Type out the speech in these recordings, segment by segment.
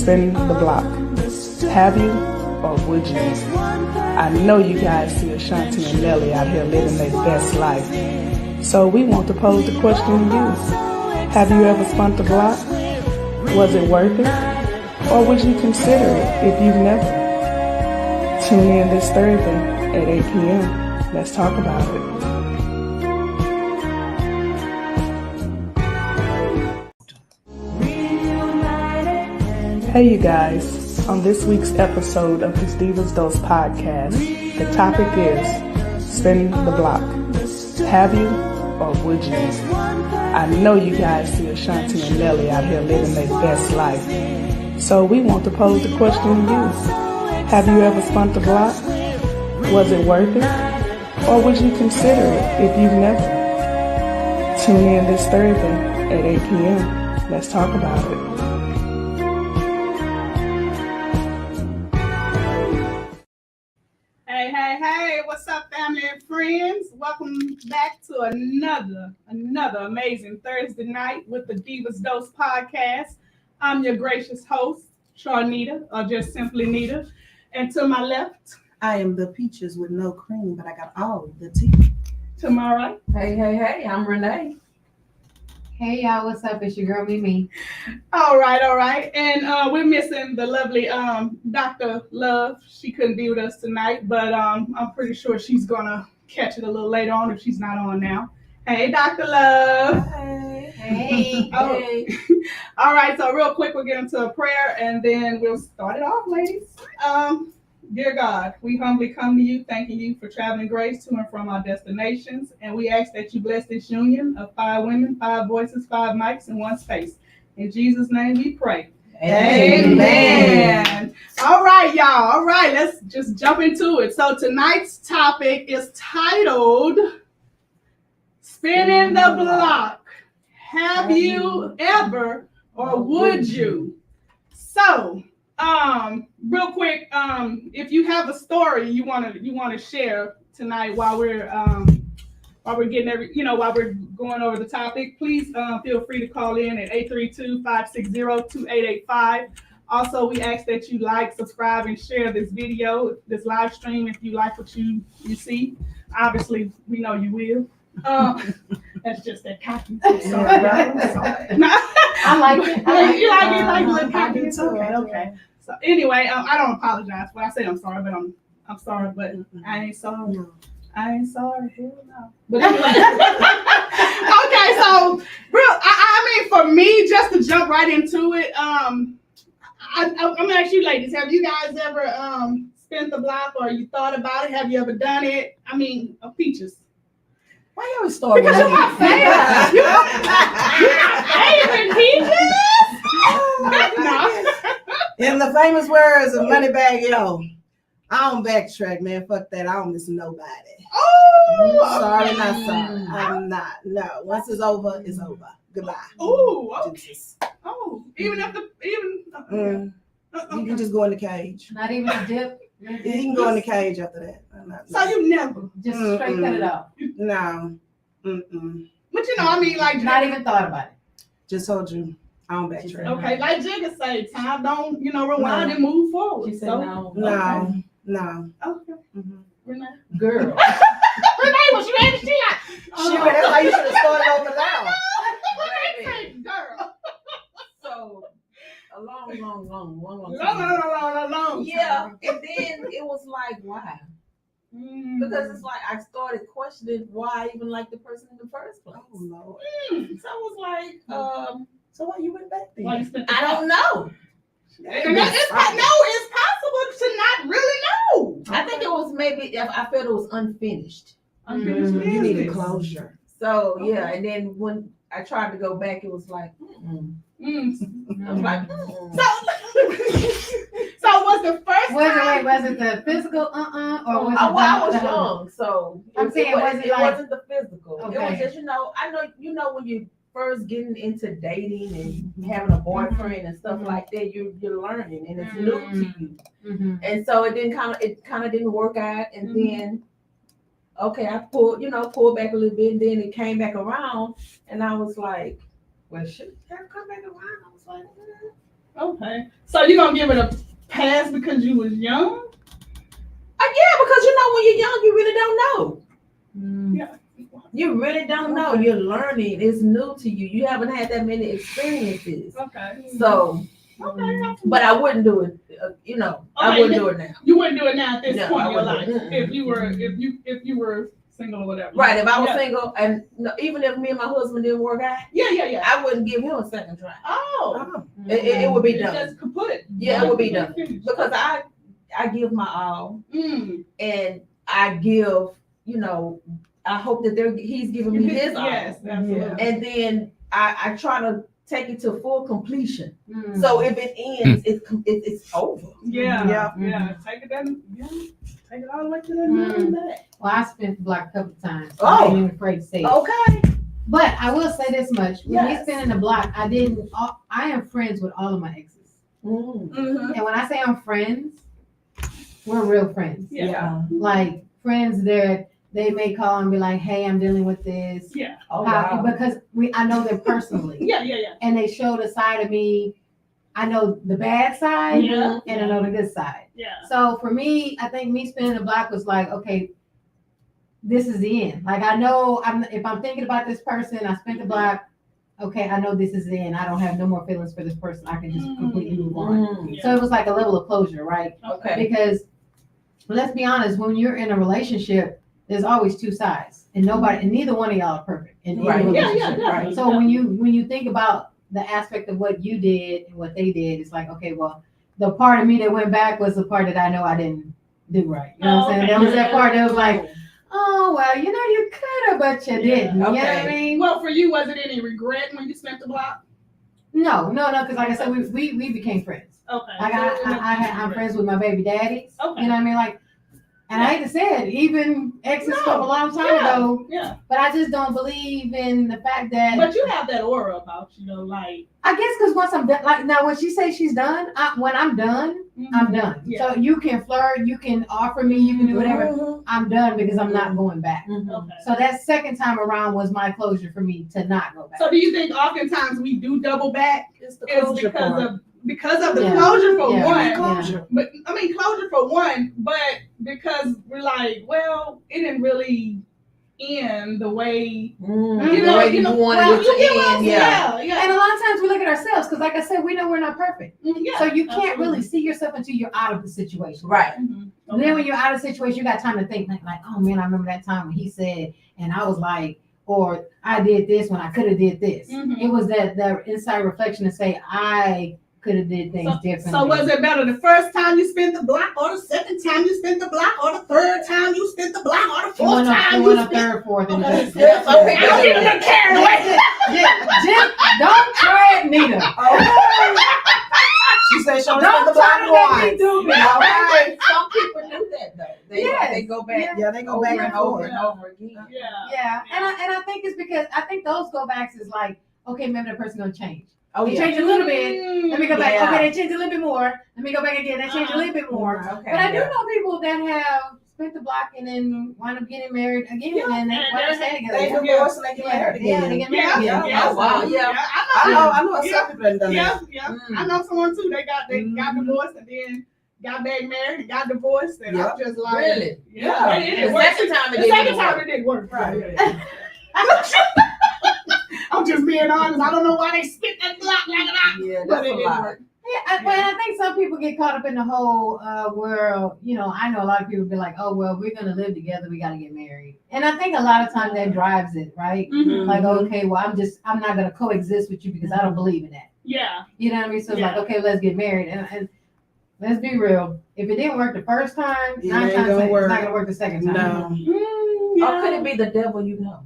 spin the block. Have you or would you? I know you guys see Ashanti and Nelly out here living their best life. So we want to pose the question to you. Have you ever spun the block? Was it worth it? Or would you consider it if you've never? Tune in this Thursday at 8 p.m. Let's talk about it. Hey you guys, on this week's episode of this Diva'S podcast, the topic is spin the block. Have you or would you? I know you guys see Ashanti and Nelly out here living their best life. So we want to pose the question to you. Have you ever spun the block? Was it worth it? Or would you consider it if you've never? Tune in this Thursday at 8 p.m. Let's talk about it. Hey, what's up, family and friends? Welcome back to another amazing Thursday night with the Diva'S podcast. I'm your gracious host, Charnita, or just simply Nita. And to my left, I am the peaches with no cream, but I got all the tea. To my right. Hey, I'm Renee. Hey y'all, what's up? It's your girl Mimi. All right. And we're missing the lovely Dr. Love. She couldn't be with us tonight, but I'm pretty sure she's gonna catch it a little later on if she's not on now. Hey, Dr. Love. Hey. Oh. All right, so real quick, we'll get into a prayer and then we'll start it off, ladies. Dear God, we humbly come to you, thanking you for traveling grace to and from our destinations. And we ask that you bless this union of 5 women, 5 voices, 5 mics in one space. In Jesus' name we pray. Amen. All right, y'all. All right, let's just jump into it. So tonight's topic is titled Spinning the Block. Have you ever or would you? So, real quick, if you have a story you want to share tonight while we're getting while we're going over the topic, please feel free to call in at 832-560-2885. Also, we ask that you like, subscribe, and share this video, this live stream if you like what you see. Obviously, we know you will. That's just that cocky. Sorry, right? I like it. You like the cocky. Okay. So anyway, I don't apologize. Well, I say I'm sorry, but I'm sorry, but I ain't sorry. No. I ain't sorry. Hell no. But anyway. Okay, so I mean, for me, just to jump right into it, I'm gonna ask you, ladies, have you guys ever spent the block or you thought about it? Have you ever done it? I mean, Peaches. Why you always start with Because you're my favorite. You're my favorite, Peaches. No. In the famous words of Moneybag Yo, I don't backtrack, man. Fuck that. I don't miss nobody. Oh, sorry, not sorry. I'm not. No. Once it's over, it's over. Goodbye. Oh, okay. Jesus. Oh, even if You can just go in the cage. Not even a dip. You can go in the cage after that. So you never Just straight cut it off. No. But I mean, like Not even thought about it. Just told you. I don't backtrack. Okay, like Jigga say, time don't rewind and move forward. She said so no. No. Okay. Mm-hmm. Renee. Girl. Renee, was you ready? She like, That's why you should have started over now. Renee, girl. So a long Long. Yeah, and then it was like, why? Because it's like I started questioning why I even like the person in the first place. Oh Lord. So I was like, so why you went back there? I don't know. And it's possible to not really know. I think it was maybe I felt it was unfinished. Unfinished You business. needed closure. So yeah, and then when I tried to go back, it was like, I was like, So was the first time? Was it the physical or was it I was young, so I'm saying, it wasn't the physical. Okay. It was just, I know when you first getting into dating and having a boyfriend and stuff like that, you're learning and it's new to you. And so it kind of didn't work out, and then okay, I pulled back a little bit, and then it came back around, and I was like, well, should it come back around? I was like, Okay. So you gonna give it a pass because you was young? Yeah, because when you're young, you really don't know. Yeah. You really don't know. You're learning. It's new to you. You haven't had that many experiences. Okay. So, Okay. but I wouldn't do it. I wouldn't do it now. You wouldn't do it now at this No, point I in your wouldn't life. do it. If you were single or whatever. Right. If I was Yeah. single, and even if me and my husband didn't work out, Yeah. I wouldn't give him a second try. Oh. It would be It's done. just kaput. Yeah, it would be done. Finished. Because I give my all, and I give, I hope that he's giving me his all. Yes, absolutely. And then I try to take it to full completion. So if it ends, it's over. Yeah. Take it down. Yeah. Take it all the way to the back. Well, I spent the block a couple times. So Oh. I ain't even afraid to say it. Okay. But I will say this much: when we Yes. spinning the block, I am friends with all of my exes. And when I say I'm friends, we're real friends. Yeah. Like friends that they may call and be like, "Hey, I'm dealing with this." Yeah. Oh, wow. Because I know them personally. Yeah. And they showed a side of me. I know the bad side Yeah. and I know the good side. Yeah. So for me, I think me spinning the block was like, okay, this is the end. Like I know if I'm thinking about this person, I spent the block. Okay, I know this is the end. I don't have no more feelings for this person. I can just completely move on. Yeah. So it was like a level of closure, right? Okay. Because let's be honest, when you're in a relationship, there's always two sides, and neither one of y'all are perfect in any Right. relationship. Yeah, definitely. So when you think about the aspect of what you did and what they did, it's like, okay, well, the part of me that went back was the part that I know I didn't do right. You know what I'm saying? Okay. There was that part that was like, oh, well, you could have, but you didn't. You know what I Okay. mean? Well, for you, was it any regret when you spent the block? No, because like I said, we became friends. Okay. Like I'm friends with my baby daddies. Okay. You know what I mean? Like, and I hate to say it, even exes from a long time ago. Yeah. But I just don't believe in the fact that. But you have that aura about you, though, like. I guess because once I'm done, like now when she says she's done, when I'm done, I'm done. Yeah. So you can flirt, you can offer me, you can do whatever. I'm done because I'm not going back. Okay. So that second time around was my closure for me to not go back. So do you think oftentimes we do double back? It's the Is closure part. because of the Yeah. closure for Yeah. one. Closure. But I mean closure for one, but because we're like, well, it didn't really end the way The way you wanted it to end. Yeah. And a lot of times we look at ourselves because, like I said, we know we're not perfect. Yeah. So you can't really see yourself until you're out of the situation. Right. Mhm. And then when you're out of the situation, you got time to think like, oh man, I remember that time when he said, and I was like, or I did this when I could have did this. Mhm. It was that inside reflection to say I could have did things differently. So was it better the first time you spent the block, or the second time you spent the block, or the third time you spent the block, or the fourth time you you went spent? a third, fourth, and Okay. fifth. Yeah, some people I don't do even that. carried away. Just don't try it, Nita. She said she only Don't spent the try to block make me once. do me. Okay. Some people do that though. They go back Yeah, they go over back and and over forth. and over again. Yeah. Yeah, and I think it's because I think those go backs is like, okay, maybe that person gonna change. Oh They yeah. change a little bit. Let me go back. Yeah. Okay, they change a little bit more. Let me go back again. They change a little bit more. Okay. But I do know people that have spent the block and then wind up getting married again, and they and wind up they- staying They together. divorce and they get married Yeah, they again. get married Yeah, again. yeah. Oh, wow, yeah. I know some people that done Yeah, that. yeah. Mm. I know someone too. They got Mhm. divorced and then got back married and got divorced, and I'm just like, Really? yeah. The work. second time it The didn't second time work. it didn't work. Right. I'm just being honest. I don't know why they spit that block like that, Yeah, but that's it a didn't lot. work. Yeah, but I think some people get caught up in the whole world. You know, I know a lot of people be like, "Oh, well, we're gonna live together. We got to get married." And I think a lot of times that drives it, right? Mhm. Like, okay, well, I'm not gonna coexist with you because I don't believe in that. Yeah. You know what I mean? So it's Yeah. like, okay, let's get married. And let's be real. If it didn't work the first time, It 9 ain't times gonna it's work. not gonna work the second time. No. Or could it be the devil you know?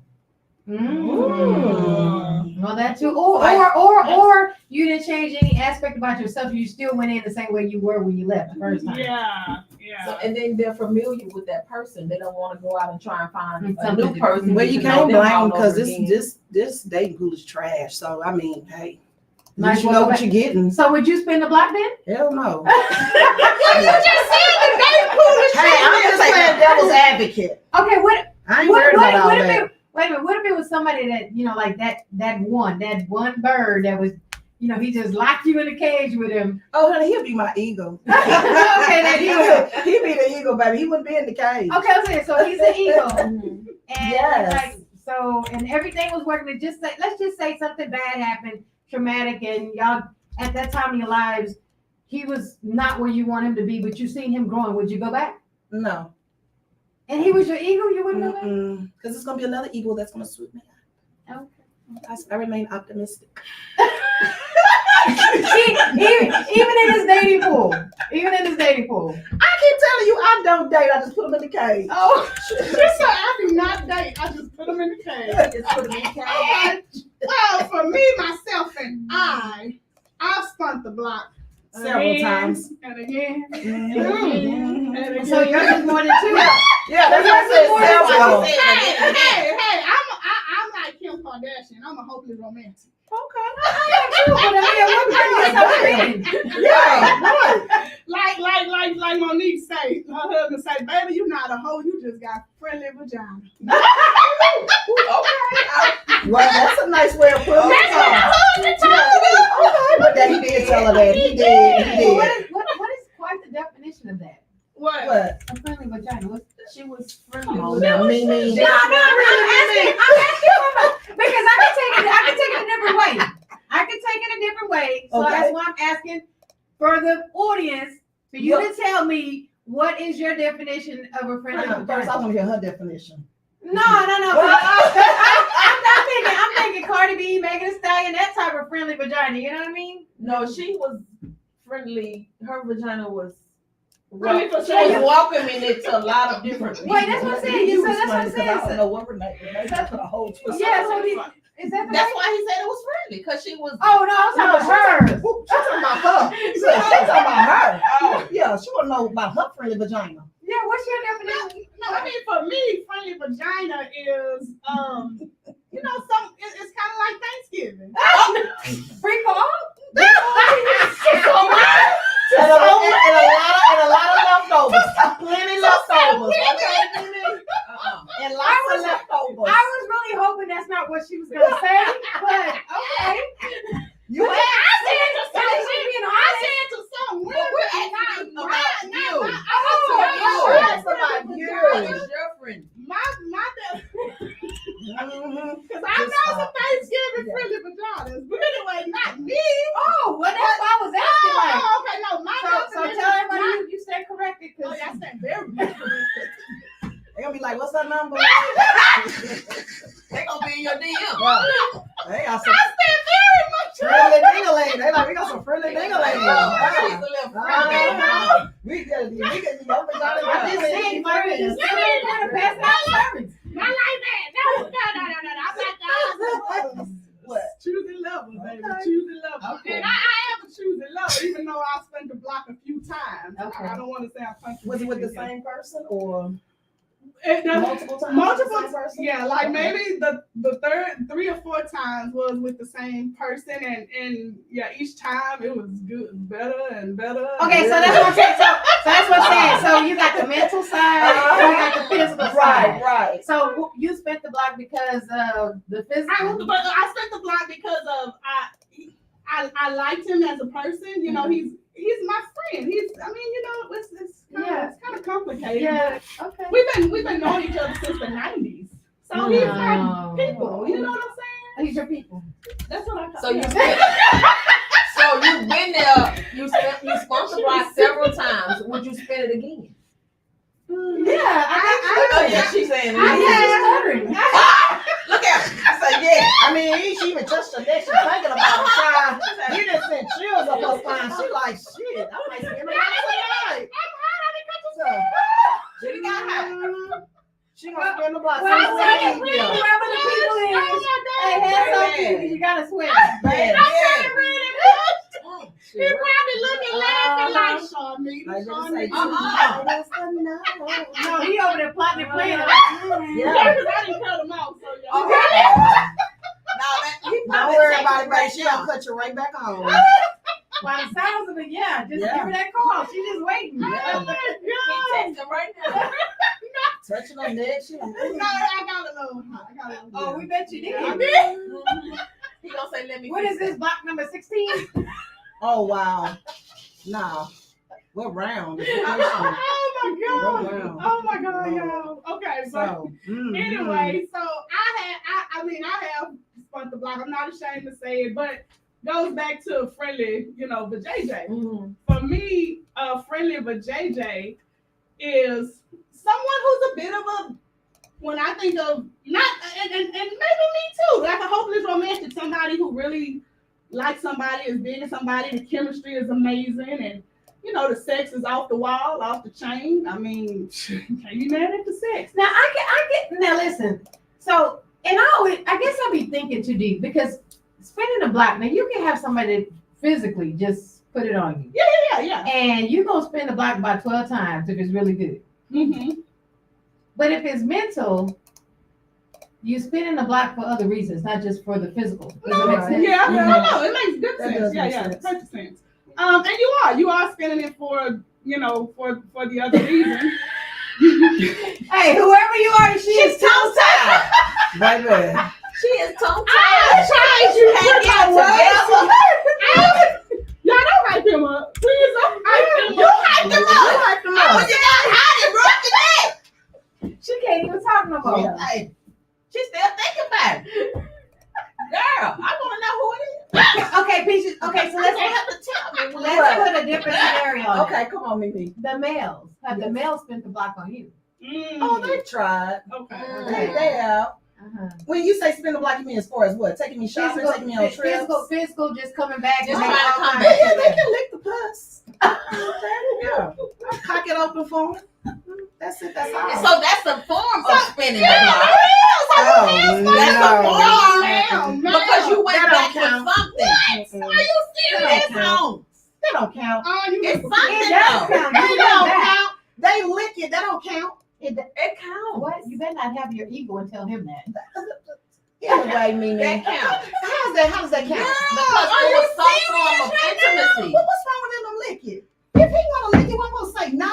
Well, that too. Or you didn't change any aspect about yourself. You still went in the same way you were when you left the first time. Yeah. So, and then they're familiar with that person. They don't want to go out and try and find a Something new different. person. Well, you to can't know them blame all them because over again. this dating pool is trash. So I mean, hey, Might as you well know go what back. you're getting. So would you spin the block then? Hell no. Well, you just said the dating pool is Hey, I'm just playing devil's advocate. Okay, what I ain't worried about all what if that. it, wait a minute, what if it was somebody that, you know, like that one bird that was he just locked you in a cage with him. Oh, honey, he'll be my eagle. Okay, that eagle. He'll be the eagle, baby. He wouldn't be in the cage. Okay, I'm saying, so he's an eagle. And Yes. like, so, and everything was working. Let's just say something bad happened, traumatic, and y'all, at that time in your lives, he was not where you want him to be, but you seen him growing. Would you go back? No. And he was your eagle, you wouldn't go back? Because it's going to be another eagle that's going to swoop me out. Okay. I remain optimistic. Even in his dating pool. I keep telling you, I don't date. I just put them in the cage. Oh, she said I do not date. I just put them in the cage. Just put them in the cage. Okay. Well, for me, myself, and I've spun the block Several again, times. and again. Mhm. And again. So yours is more than two. Yeah, that's what I said. Hey, I'm like Kim Kardashian. I'm a hopeless romantic. Yeah, right. Like Monique say, her husband say, baby, you not a hoe, you just got friendly vagina. Well, that's a nice way of putting it. But that he did tell her that. He did. What is quite the definition of that? What? What? A friendly vagina. She was friendly. Come on now, Mimi. No, I'm asking because I can take it a different way. So Okay. that's why I'm asking for the audience for you to tell me what is your definition of a friendly First, I vagina. want to hear her definition. No. I'm thinking Cardi B, Megan Thee Stallion, that type of friendly vagina. You know what I mean? No, she was friendly. Her vagina was. Friendly for She was welcoming it to a lot of different people. Wait, that's what I'm saying. You So that's what I'm explain it, 'cause I don't saying. know what Renee put a whole twist. Yeah, so is that the That's right? why he said it was friendly, because she was. Oh no, I'm talking about hers. She's talking about her. She's talking about her. Oh, yeah, she want to know about her friendly vagina. Yeah, what's your definition? No, I mean for me, friendly vagina is it's kind of like Thanksgiving. Free for all? And a lot of leftovers. Plenty leftovers. Okay, Mimi? And lots of leftovers. I was really hoping that's not what she was gonna say, but okay. You I said to some women, asking about you. That's about you. It's your friend. because I know some Thanksgiving friendly vaginas, but anyway, not me. Oh, well, that's why I was asking. Like, Oh, okay, no, my so definition tell is everybody you stay corrected, Oh, because that's that very much. They're gonna be like, what's her number? They gonna be in your DM. Yeah. They got some said very much. friendly dingaling. They like, we got some friendly dingaling. She's a little friendly. We can be your vagina. I just said you might be just trying to pass out service. Not like that. No. I'm like What? choosing level, baby. Okay. Choosing level. Okay. And I am a choosing level, even though I spent the block a few times. Okay. I don't want to say I'm country. Was it with the same person or It does- multiple times? Multiple, with the same person? yeah, like Okay. maybe the third 3 or 4 times was with the same person, and yeah, each time it was good, better and better. Okay, so that's what I'm saying. So that's what I'm saying. So you got the mental side, you got the physical side. Right. So you spent the block because of the physical. But I spent the block because of I liked him as a person. You know, he's my friend. It's kind of complicated. Yeah. Okay. We've been knowing each other since the 90s. So he's my people. You know what I'm saying? These are people. That's what I call So you've been there. You spun the block several times. Would you spin it again? Yeah, Oh yeah, she's saying it. Look at her. I said, yeah. I mean, she even touched her neck. She's thinking about the child. He just sent chills up her spine. She like, shit. I might spend the night tonight. She got hot. She gonna spend the block. Well, Somewhere in whoever here. the people is, they have something. You gotta swear. Bad. He probably looking laughing like Shawnee. Like Shawnee. No, he over there plotting and planning. Yeah, because I didn't cut him out. So y'all. Don't worry about it, baby. She gonna cut you right back on. By the sounds of it, yeah. Just Yeah. give her that call. She just waiting. Yeah. Yeah. Right now. Touching her neck. She like, No, I got a little hot. Oh, we bet you did. I did. He He gonna say, let me. What is this, block number 16? Oh wow. Nah. We're round. Oh my god. Wow. Oh my god, y'all. Okay, but So anyway, so I have spun the block. I'm not ashamed to say it, but goes back to friendly, but JJ. Mm-hmm. For me, friendly but JJ is someone who's a bit of a, when I think of not and maybe me too, like a hopeless romantic, somebody who really likes somebody, is big as somebody, the chemistry is amazing, and the sex is off the wall, off the chain. I mean, can't be mad at the sex. Now I get now listen. So I guess I'll be thinking too deep because spinning the block, now you can have somebody that physically just put it on you. Yeah. And you're gonna spin the block about 12 times if it's really good. Mm-hmm. But if it's mental, you spinning the block for other reasons, not just for the physical. Does it make sense? Yeah, Mhm. no, it makes good That sense. does Yeah, make yeah, sense. perfect sense. And you are spinning it for the other reason. Hey, whoever you are, she's tongue tied. baby. She is tongue I tied. tried you. Can't get together. Y'all don't hype him up. Please don't hype him up. You hyped him up. How was you got hot and broke your neck? she can't even talk no more. Hey, she's still thinking about it. Girl, I want to know who it is. Okay, Peaches. Okay, so You let's don't have to tell me. put a different scenario on Okay, come on, Mimi. it. The males. Have the males spent the block on you? Oh, they tried. Okay. They have. Uh-huh. When you say spin the block, you mean as far as what? Taking me shopping, taking me on trips? Physical, just coming back. Just and trying making to all come kinds back. of Yeah, they shit. can lick the puss. Yeah. Cock it open for them. That's it. That's all. So that's a form of spinning the block. Oh, That's a no. form because you went That back don't count. for something. Are you serious? That don't count. That don't count. It's It something does though. count. They You don't went back. count. They lick it. That don't count. It counts. What? You better not have your ego and tell him that. Anyway, Mimi. That counts. How does that count? Because it was some form of intimacy. What's wrong with them to lick it? If he want to lick it, I'm going to say no.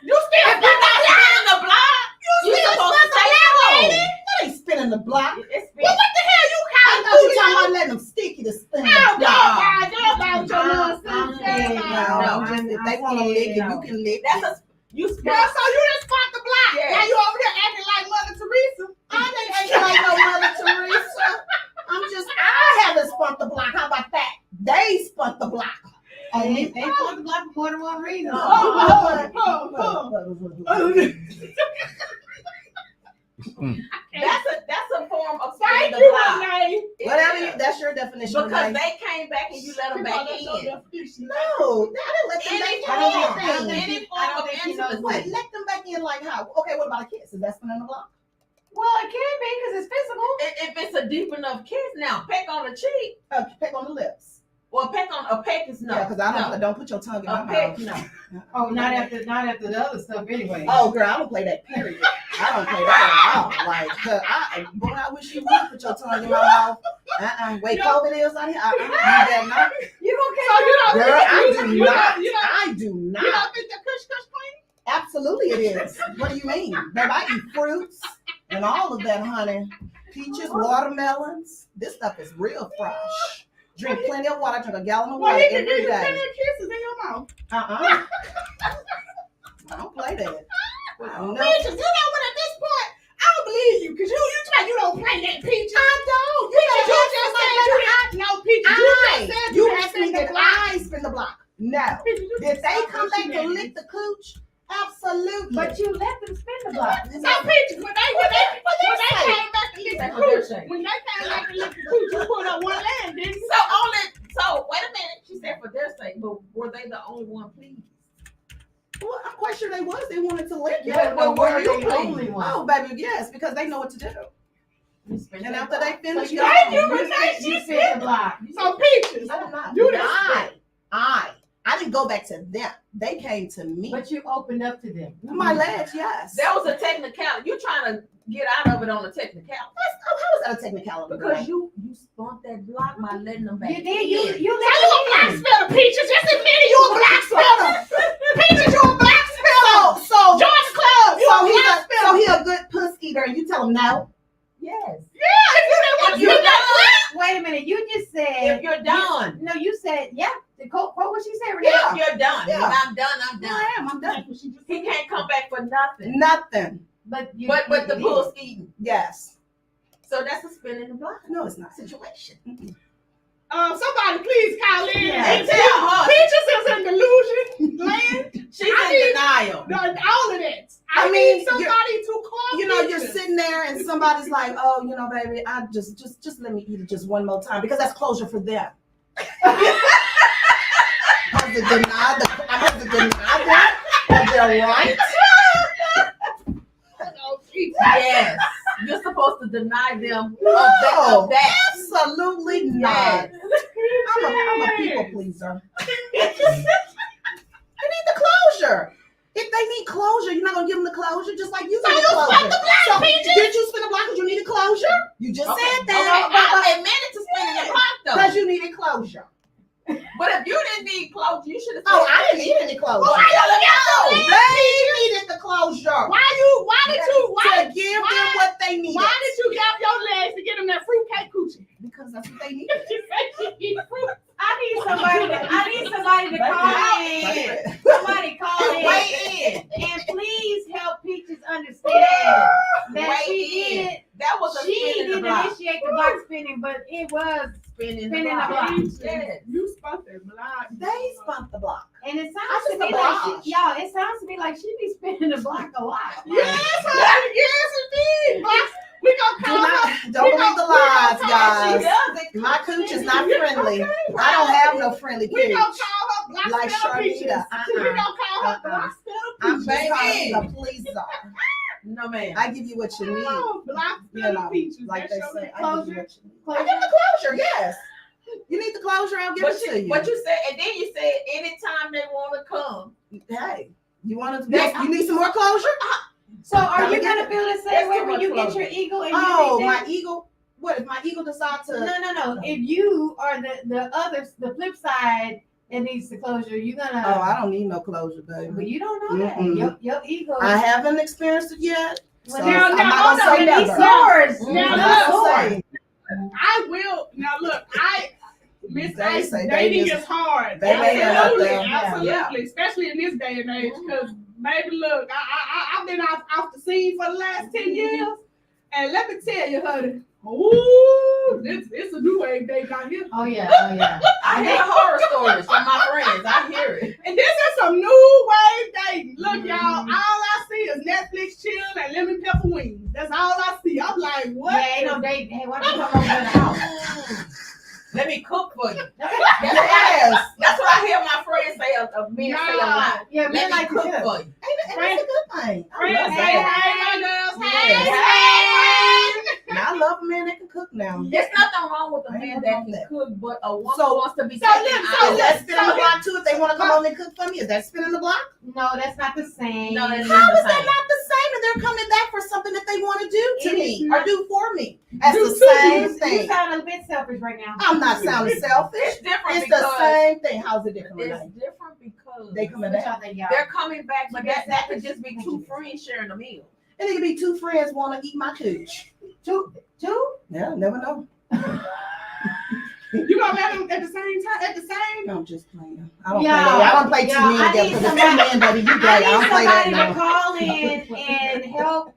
You still if you're not spinning the block, you supposed to say no. That ain't spinning the block. It's Well, what the hell you I count? thought you talking about letting them sticky to spin the Oh, block. God, with your nonsense. If they want to lick it, you can lick it. That's you spin. Girl, so you just spot the block. Yes. Now you over there acting like Mother Teresa. I ain't acting like no Mother Teresa. I haven't spun the block. How about that? They spun the block. They spun the block for more than one reason. That's a form of spinning Thank the you, block. Renee. Whatever, that's your definition. Because Renee. they came back and you let them back in. No, I didn't let them Any back in. any form of intimacy. Wait, let them back in like how? Okay, what about a kiss? Is that spinning the block? Well, it can be because it's physical. If it's a deep enough kiss, now peck on the cheek. Peck on the lips. Well, a peck is no. Yeah, because I don't put your tongue in my A peck, mouth. no. Oh, not after the other stuff anyway. Oh, girl, I don't play that. Period. I don't play that at all. Like, boy, I wish you would put your tongue in my mouth. Wait, COVID is out here. You better not. You So you don't Girl, I think do you not. don't- you I do You not. don't think the kush clean? Absolutely, it is. What do you mean? Babe, I eat fruits and all of that, honey. Peaches, watermelons. This stuff is real fresh. Drink plenty of water. I drink a gallon of Well, water he can give every you day. plenty of kisses in your mouth. I don't play that. I don't know. Peaches, you know what? At this point, I don't believe you because you try. You don't play that, Peaches. I don't. Peaches, you just said you had no Peaches. You just said You had asked me spin the that block. I spin the block. No. Peaches, you Did they just come said back to you lick the cooch? Absolutely. But you let them spin the block. So Peaches, when they came back to lick the That's what they're cooch, saying. when they came back to lick the cooch, you put up one leg, didn't you? So wait a minute. She said for their sake, but were they the only one pleased? Well, I'm quite sure they was. They wanted to lick it. Yeah, but were were you they the only one? Oh, baby, yes, because they know what to do. And after they finish, you, Thank you, you, Renee. you spin the block. So Peaches, I did not. you done I didn't go back to them. They came to me. But you opened up to them. My legs, yes. There was a technicality. You trying to get out of it on a technicality How was that a technicality? because you spun that block by letting them back. You did. You Now you a let black them in. spiller, Peaches. Just admit it, you a black spiller. Peaches, you a black spiller. So Join the club. You a black spiller. so he a good puss eater, and you tell him no. Yes. Yeah, if you didn't want If you to done, Wait a minute. done. Yeah. When I'm done, I'm done. I'm done. He can't come back for nothing. Nothing. But But the bull's eating. Yes. So that's a spin in the block No, it's not. situation. Somebody please call in Yeah. and tell her. Peaches is in delusion land. She's in denial. All of that. I I mean, need somebody to call. You know, you're Peaches. sitting there and somebody's like, "Oh, you know, baby, I just let me eat it just one more time," because that's closure for them. I have to deny them of their right. Yes. You're supposed to deny them No, of that. absolutely not. I'm a people pleaser. They need the closure. If they need closure, you're not gonna give them the closure, just like you need closure. So did you spin the block because you needed closure? You just said that. I admitted to spinning the block though. Because you needed closure. But if you didn't need closure, you should have said. Oh, I didn't need any closure. Why you They needed the closure. Why did To give them what they needed. Why did you gap your legs to get them that fruitcake coochie? Because that's what they needed. She said she eat fruit. I need somebody to call in. Somebody call in. Weigh in. And please help Peaches understand that Weigh she in. did. That was a She spin in the didn't block. initiate the block spinning, but it was Spinning spinning the the block. block. Yes. You spun that block. They spun the block. And it I sounds just to me a like barrage. it sounds to me like she be spinning the block a lot. Yes, honey, yes, indeed. Blocks. We gonna call her. Don't believe the lies, She guys. does it. My cooch is not friendly. I don't have no friendly We gonna cooch. call her block Like spinner Peaches. Sharnita. We gonna call her Uh-uh. block spinner I'm Peaches. just Baby. calling the pleaser. No, ma'am. I give you what you need. Oh, block You spinner know, Peaches. like That's they your say. I closure. give you what you need. I give the closure, yes. You need the closure, I'll give it to you. But you said, and then you said, anytime they want to come. Hey, you want to? That's- You need some more closure? So are you gonna feel the same That's way too when much you get closure. your eagle and Oh, you my think ego. What if my ego decides to? no. If you are the flip side that needs the closure, you're Oh, gonna. I don't need no closure, baby. But you don't know Mm-mm. that. Your ego. I haven't experienced it yet. Well, So now, I'm now, not hold gonna on, say now, never. yours. Now, I'm look, not gonna say. I will. Now look, Miss They Ice, say dating dating is hard. they may end up Absolutely, there. absolutely, especially in this day and age. Because baby, look, I've been off the scene for the last 10 years, and let me tell you, honey, ooh, it's a new age dating out here. Oh yeah. I hear horror stories from my friends. I hear it. And this is some new wave dating. Look, y'all, all I see is Netflix chill and lemon pepper wings. That's all I see. I'm like, what? Yeah, ain't no date. Hey, why don't you come over to the house? Let me cook for you. Yes. That's what I hear my friends say of me say a lot. Yeah, Let men me like to cook cook. for you. And that's a good thing. I Friends love say, that. hey, my girls, Yes. hey. And I love a man that can cook now. There's nothing wrong with a Ain't man nothing that wrong can with that. cook, but a woman So- wants to be so taken look, out. so Is that spinning the block too? If they want to come on and cook for me, is that spinning the block? No, that's not the same. No, that's How not is the that same. not the same? And they're coming back for something that they want to do to It me is or not. do for me. That's Do the to same You thing. sound a bit selfish right now. I'm not sounding selfish. It's different It's the because same thing. How's it different, it's Renee? different because They coming What back. y'all think, y'all? they're coming back, but that could just be two friends sharing a meal. And it could be two friends want to eat my cooch. Two? Yeah, never know. You gonna let them at the same time? At the same? No, I'm just playing. I don't Yeah. play that. I don't play Yeah, two men I together need because it's somebody- two men, baby. You gay. I I don't need play that somebody to now. call in and help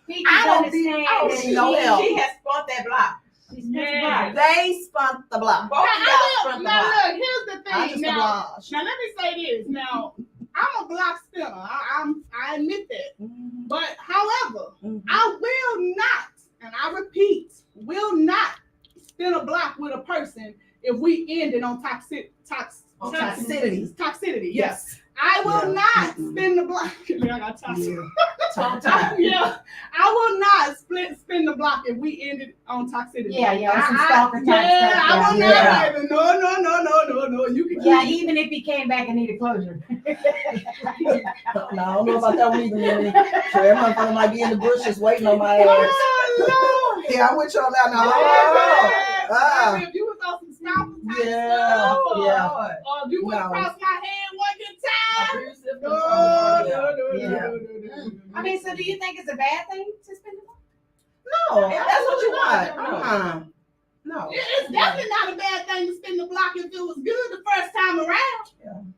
Peaches I don't understand need- I don't that need no help. She has spun that block. she's Yeah. They spun the block. Both of y'all spun the Now block. look, here's the I thing. just Now, oblige. let me say this. Now, I'm a block spinner. I admit that. Mhm. But however, Mhm. I will not, and I repeat, will not spin a block with a person if we ended on Toxicity. toxicity. Yes. Yes. I will Yeah. not Mm-mm. spin the block. I got toxic. Yeah. Talk time. Yeah, I will not spin the block if we ended on toxicity. Yeah, some stalker type Yeah, stuff. I will Yeah. not, baby. No. You can Yeah, keep even if he came back and needed closure. No, I don't know about that one either, Mimi. So that motherfucker might be in the bushes waiting on my ass. Oh, Lord. Yeah, I'm with you on that now. Yes, Ah. baby, if you was on some stalker type Yeah, stuff, yeah. or if you went No. across my hand one good time. Abusive No. I mean, so do you think it's a bad thing to spend the No, if that's what you Absolutely want. not. No. It's definitely not a bad thing to spin the block if it was good the first time around.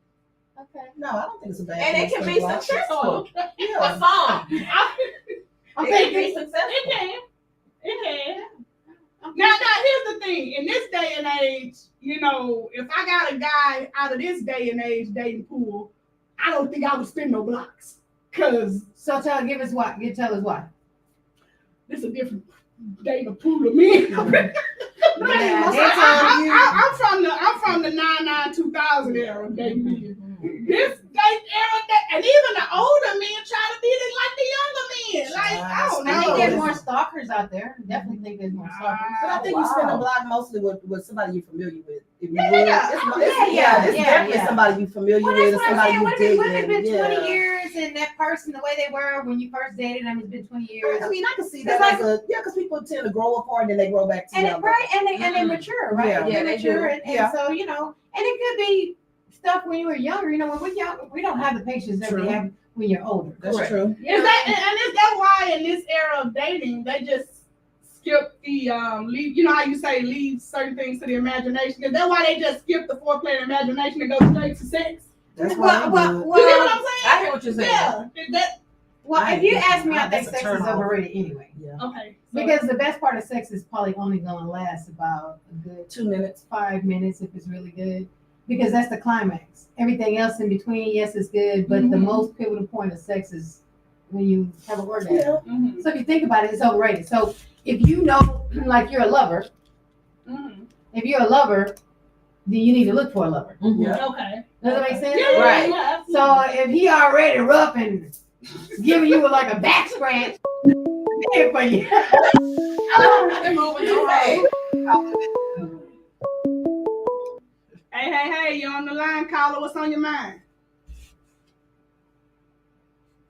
Okay. No, I don't think it's a bad And thing it to can spend be a block. successful for Yeah. some. I'm It can thinking be successful. it can. It can. Now, here's the thing. In this day and age, you know, if I got a guy out of this day and age dating pool, I don't think I would spend no blocks. Cause So tell us why. this is a different dating pool to me. I'm from the 99 2000 era dating. This date era, and even the older men try to be like the younger men. Like, I don't know. I think there's more stalkers out there. Definitely think there's more stalkers. But I think you spend a block mostly with somebody you're familiar with. If you Yeah. would. It's definitely somebody you're familiar Well, with, that's or what I'm somebody saying. you What if it's been dating. 20 years and that person, the way they were when you first dated them, it's been 20 years. I mean, I can see that as because people tend to grow apart and then they grow back together. And they mature, right? Yeah. They they mature, do. and so you know, and it could be stuff when you were younger. You know, when we're young, we don't have the patience that we have when you're older. That's Correct. true. Is that why in this era of dating they just skip the leave? You know how you say leave certain things to the imagination? Is that why they just skip the foreplay and imagination and go straight to sex? That's why. You get what I'm saying? I hear what you're saying. Yeah. Is that Well, if you ask me, I That's think a sex turn is off. overrated anyway. Yeah. okay? Because the best part of sex is probably only going to last about a good 2 minutes. 5 minutes if it's really good. Because that's the climax. Everything else in between, yes, it's good, but the most pivotal point of sex is when you have an orgasm. Yeah. Mhm. So if you think about it, it's overrated. So if you know, like you're a lover, Mhm. if you're a lover, then you need to look for a lover. Yeah. Okay. Does that make sense? Yeah, Right. yeah, So if he already rough and giving you like a back scratch, there for you. They're moving too fast. Hey, you're on the line, caller. What's on your mind?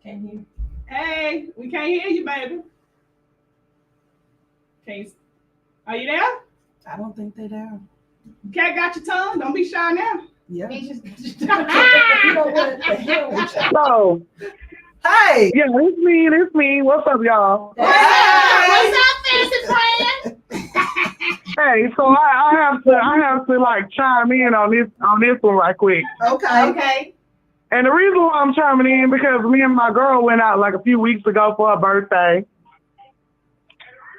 Can you? Hey, we can't hear you, baby. Are you there? I don't think they're there. Cat got your tongue? Don't be shy now. Yeah. He just- You know what the hell with you? So, Hey. yeah, it's me. What's up, y'all? What's up, fancy friend? Hey, so I have to like chime in on this one right quick. Okay. Okay. And the reason why I'm chiming in because me and my girl went out like a few weeks ago for her birthday.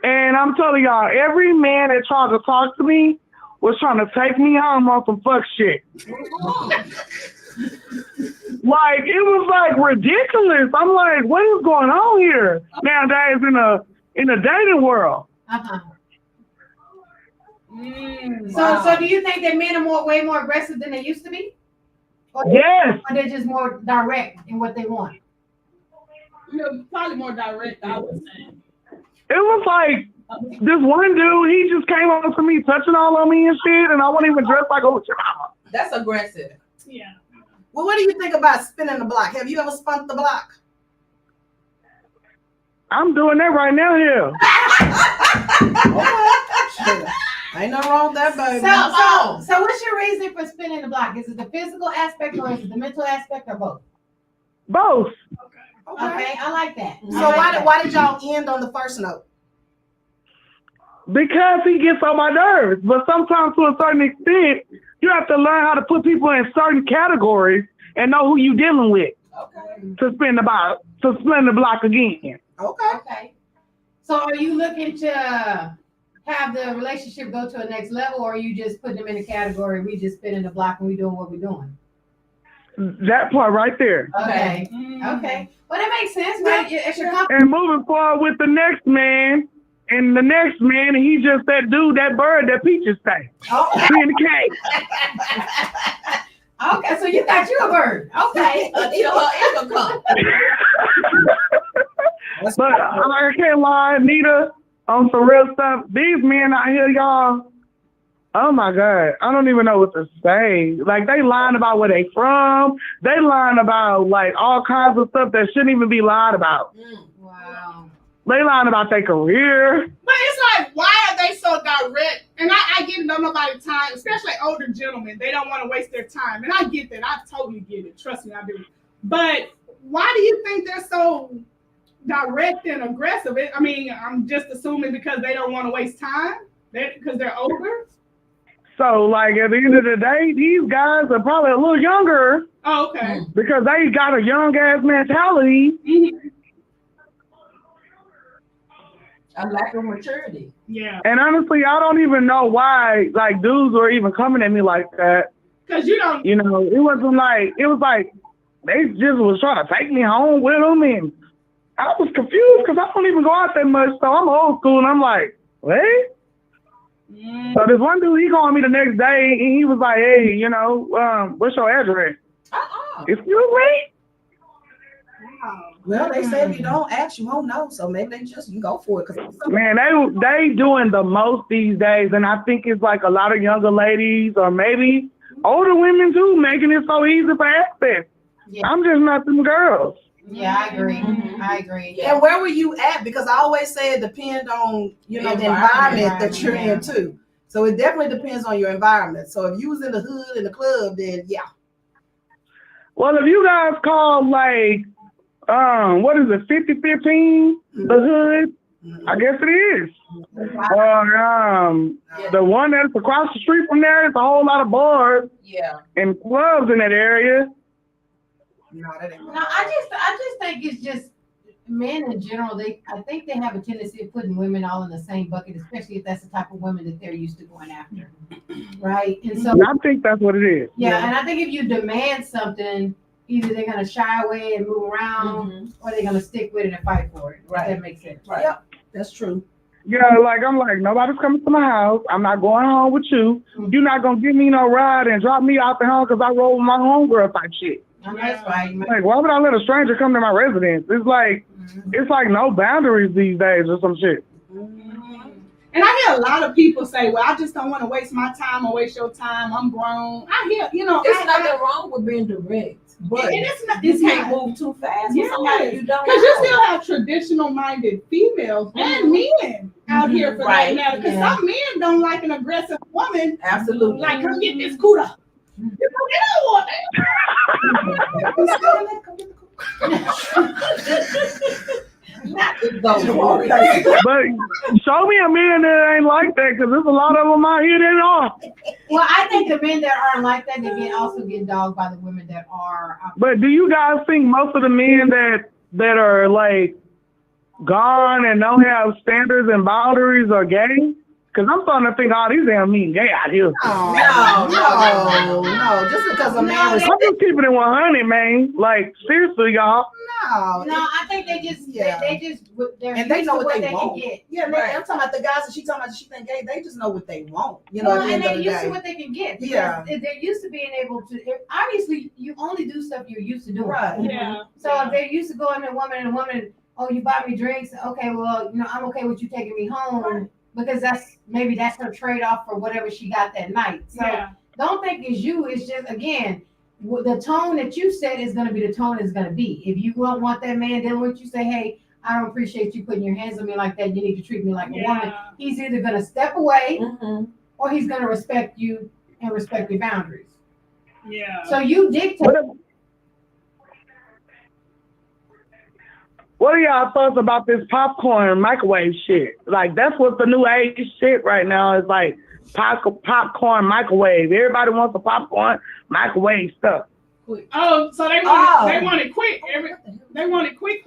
And I'm telling y'all, every man that tried to talk to me was trying to take me home on some fuck shit. Like, it was like ridiculous. I'm like, what is going on here nowadays in the dating world? Uh-huh. Wow. So do you think that men are way more aggressive than they used to be? Yes. Or they're just more direct in what they want? You're probably more direct, I would say. It was like this one dude, he just came on to me, touching all on me and shit, and I wasn't even dressed like a child. That's aggressive. Yeah. Well, what do you think about spinning the block? Have you ever spun the block? I'm doing that right now here. Okay. Ain't nothing wrong with that, baby. So what's your reason for spinning the block? Is it the physical aspect or is it the mental aspect or both? Both. Okay, I like that. So why did y'all end on the first note? Because he gets on my nerves. But sometimes to a certain extent, you have to learn how to put people in certain categories and know who you're dealing with Okay. to spin the block again. Okay. Okay. So are you looking to have the relationship go to a next level, or are you just putting them in a category, we just spinning the block and we doing what we're doing? That part right there. Okay. Okay. Well, that makes sense, right? It's your company. And moving forward with the next man, and the next man, he just that dude, that bird, that Peaches say. Oh, Be in the cage. okay, so you got you a bird. Okay. Until her income comes. But I can't lie, Nita, on some real stuff. These men out here, y'all, oh my God, I don't even know what to say. Like, they lying about where they from. They lying about, like, all kinds of stuff that shouldn't even be lied about. Wow. They lying about their career. But it's like, why are they so direct? And I get it, don't nobody time, especially older gentlemen. They don't want to waste their time. And I get that. I totally get it. Trust me, I do. But why do you think they're so direct and aggressive? I mean, I'm just assuming because they don't want to waste time, because they're older. So, like, at the end of the day, these guys are probably a little younger Oh, okay. because they got a young-ass mentality. Mm-hmm. A lack of maturity. Yeah. And honestly, I don't even know why, like, dudes were even coming at me like that. Because you don't. You know, it was like they just was trying to take me home with them, and I was confused because I don't even go out that much, so I'm old school, and I'm like, what? Mm. So this one dude, he called me the next day, and he was like, hey, you know, what's your address? Excuse me? Wow. Well, they say if you don't ask, you won't know. So maybe they just you go for it. Man, they doing the most these days, and I think it's like a lot of younger ladies or maybe older women too, making it so easy for access. Yeah. I'm just not them girls. Yeah, I agree. I agree. And where were you at? Because I always say it depends on, you know, the environment that you're in too. So it definitely depends on your environment. So if you was in the hood in the club, then yeah. Well, if you guys call like, what is it, 5015, the hood, I guess it is. The one that's across the street from there, it's a whole lot of bars and clubs in that area. No, that ain't No, I just think it's just men in general. I think they have a tendency of putting women all in the same bucket, especially if that's the type of women that they're used to going after, right? And so I think that's what it is. Yeah, and I think if you demand something, either they're gonna shy away and move around, or they're gonna stick with it and fight for it. Right, that makes sense. Right. Yep, that's true. Yeah, I'm like, nobody's coming to my house. I'm not going home with you. You're not gonna give me no ride and drop me out the house because I roll with my homegirl type shit. That's right. Like, why would I let a stranger come to my residence? It's like no boundaries these days or some shit. And I hear a lot of people say, well, I just don't want to waste my time or waste your time. I'm grown. I hear, you know. There's nothing wrong with being direct. But you can't move too fast with somebody you don't know. Because you still have traditional minded females and men out here for that matter. Because some men don't like an aggressive woman. Absolutely. Like, come get this cooter. You know, they don't want But show me a man that ain't like that, because there's a lot of them out here that are. Well, I think the men that aren't like that, they also get dogged by the women that are. But do you guys think most of the men that are like gone and don't have standards and boundaries are gay? Because I'm starting to think all these damn men gay out here. No. Just because a man was. I'm just keeping it 100, man. Like, seriously, y'all. No, I think they just, and they know what they want. Yeah, I'm talking about the guys that she talking about. She think gay. They just know what they want. You know, and they're used to what they can get. Yeah, they're used to being able to. Obviously, you only do stuff you're used to doing. Right. Yeah. So if they're used to going to a woman, oh, you buy me drinks. Okay, well, you know, I'm okay with you taking me home because that's her trade off for whatever she got that night. So don't think it's you. It's just again. The tone that you set is going to be the tone it's going to be. If you don't want that man dealing with you, say, hey, I don't appreciate you putting your hands on me like that. You need to treat me like a woman. He's either going to step away or he's going to respect you and respect your boundaries. Yeah. So you dictate. What are y'all thoughts about this popcorn microwave shit? Like, that's what the new age shit right now is like. Popcorn microwave. Everybody wants a popcorn microwave stuff. Oh, so they want it quick. They want it quick.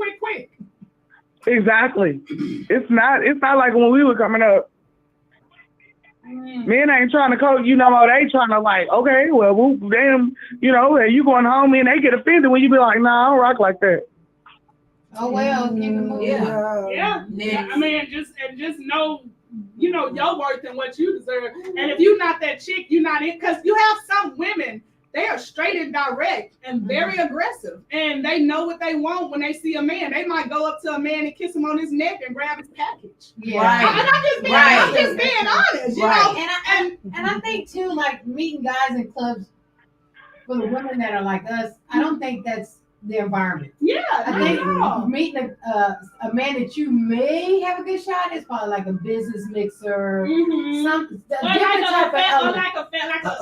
Exactly. It's not like when we were coming up. Men ain't trying to coach, you know, they trying to like, okay, well, damn, you know, you going home and they get offended when you be like, nah, I don't rock like that. Oh well, keep it moving. Yeah. I mean, just know. You know your worth and what you deserve. And if you're not that chick, you're not in. Because you have some women, they are straight and direct and very aggressive. And they know what they want when they see a man. They might go up to a man and kiss him on his neck and grab his package. Yeah. And I'm just being honest, you know. And I think too, like meeting guys in clubs for the women that are like us, I don't think that's the environment. Yeah, I think meeting a man that you may have a good shot is probably like a business mixer, some different type of element.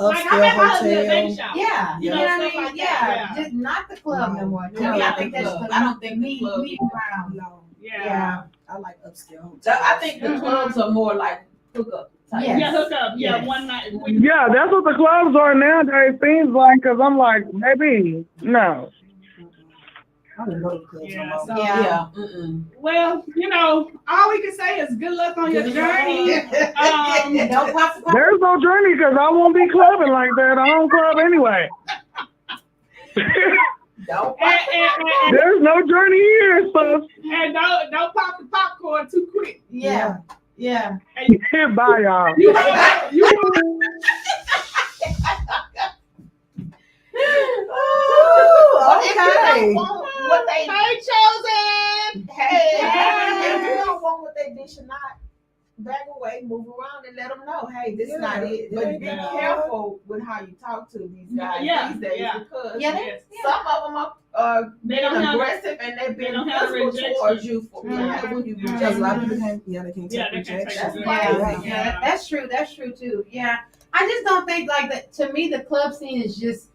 Like I'm at my baby shop. Yeah, you know what I mean. Like Yeah, just not the club no more. No, I think that's the. I don't think meet around. No. Yeah. I like upscale. So I think the clubs are more like hookup Yes. Yeah, hook up. Yeah, Yes. one night. Yeah, that's what the clubs are nowadays. Seems like, because I'm like, maybe no. I don't go to clubs no Yeah, more. so Yeah. well, all we can say is good luck on your journey. Don't pop the There's no journey because I won't be clubbing like that. I don't club anyway. Don't And There's no journey here, so don't pop the popcorn too quick. Yeah. Yeah. bye, y'all. You heard- Okay. What they chosen. if you don't want what they dish or not, back away, move around, and let them know, hey, this is not it. But be careful with how you talk to these guys these days because some of them are being aggressive and they've been physical towards you for when you Because a lot of reject people them. can't, they can't Yeah, take they can't rejection. take Yeah, yeah, that's true. That's true too. Yeah, I just don't think like that. To me, the club scene is just.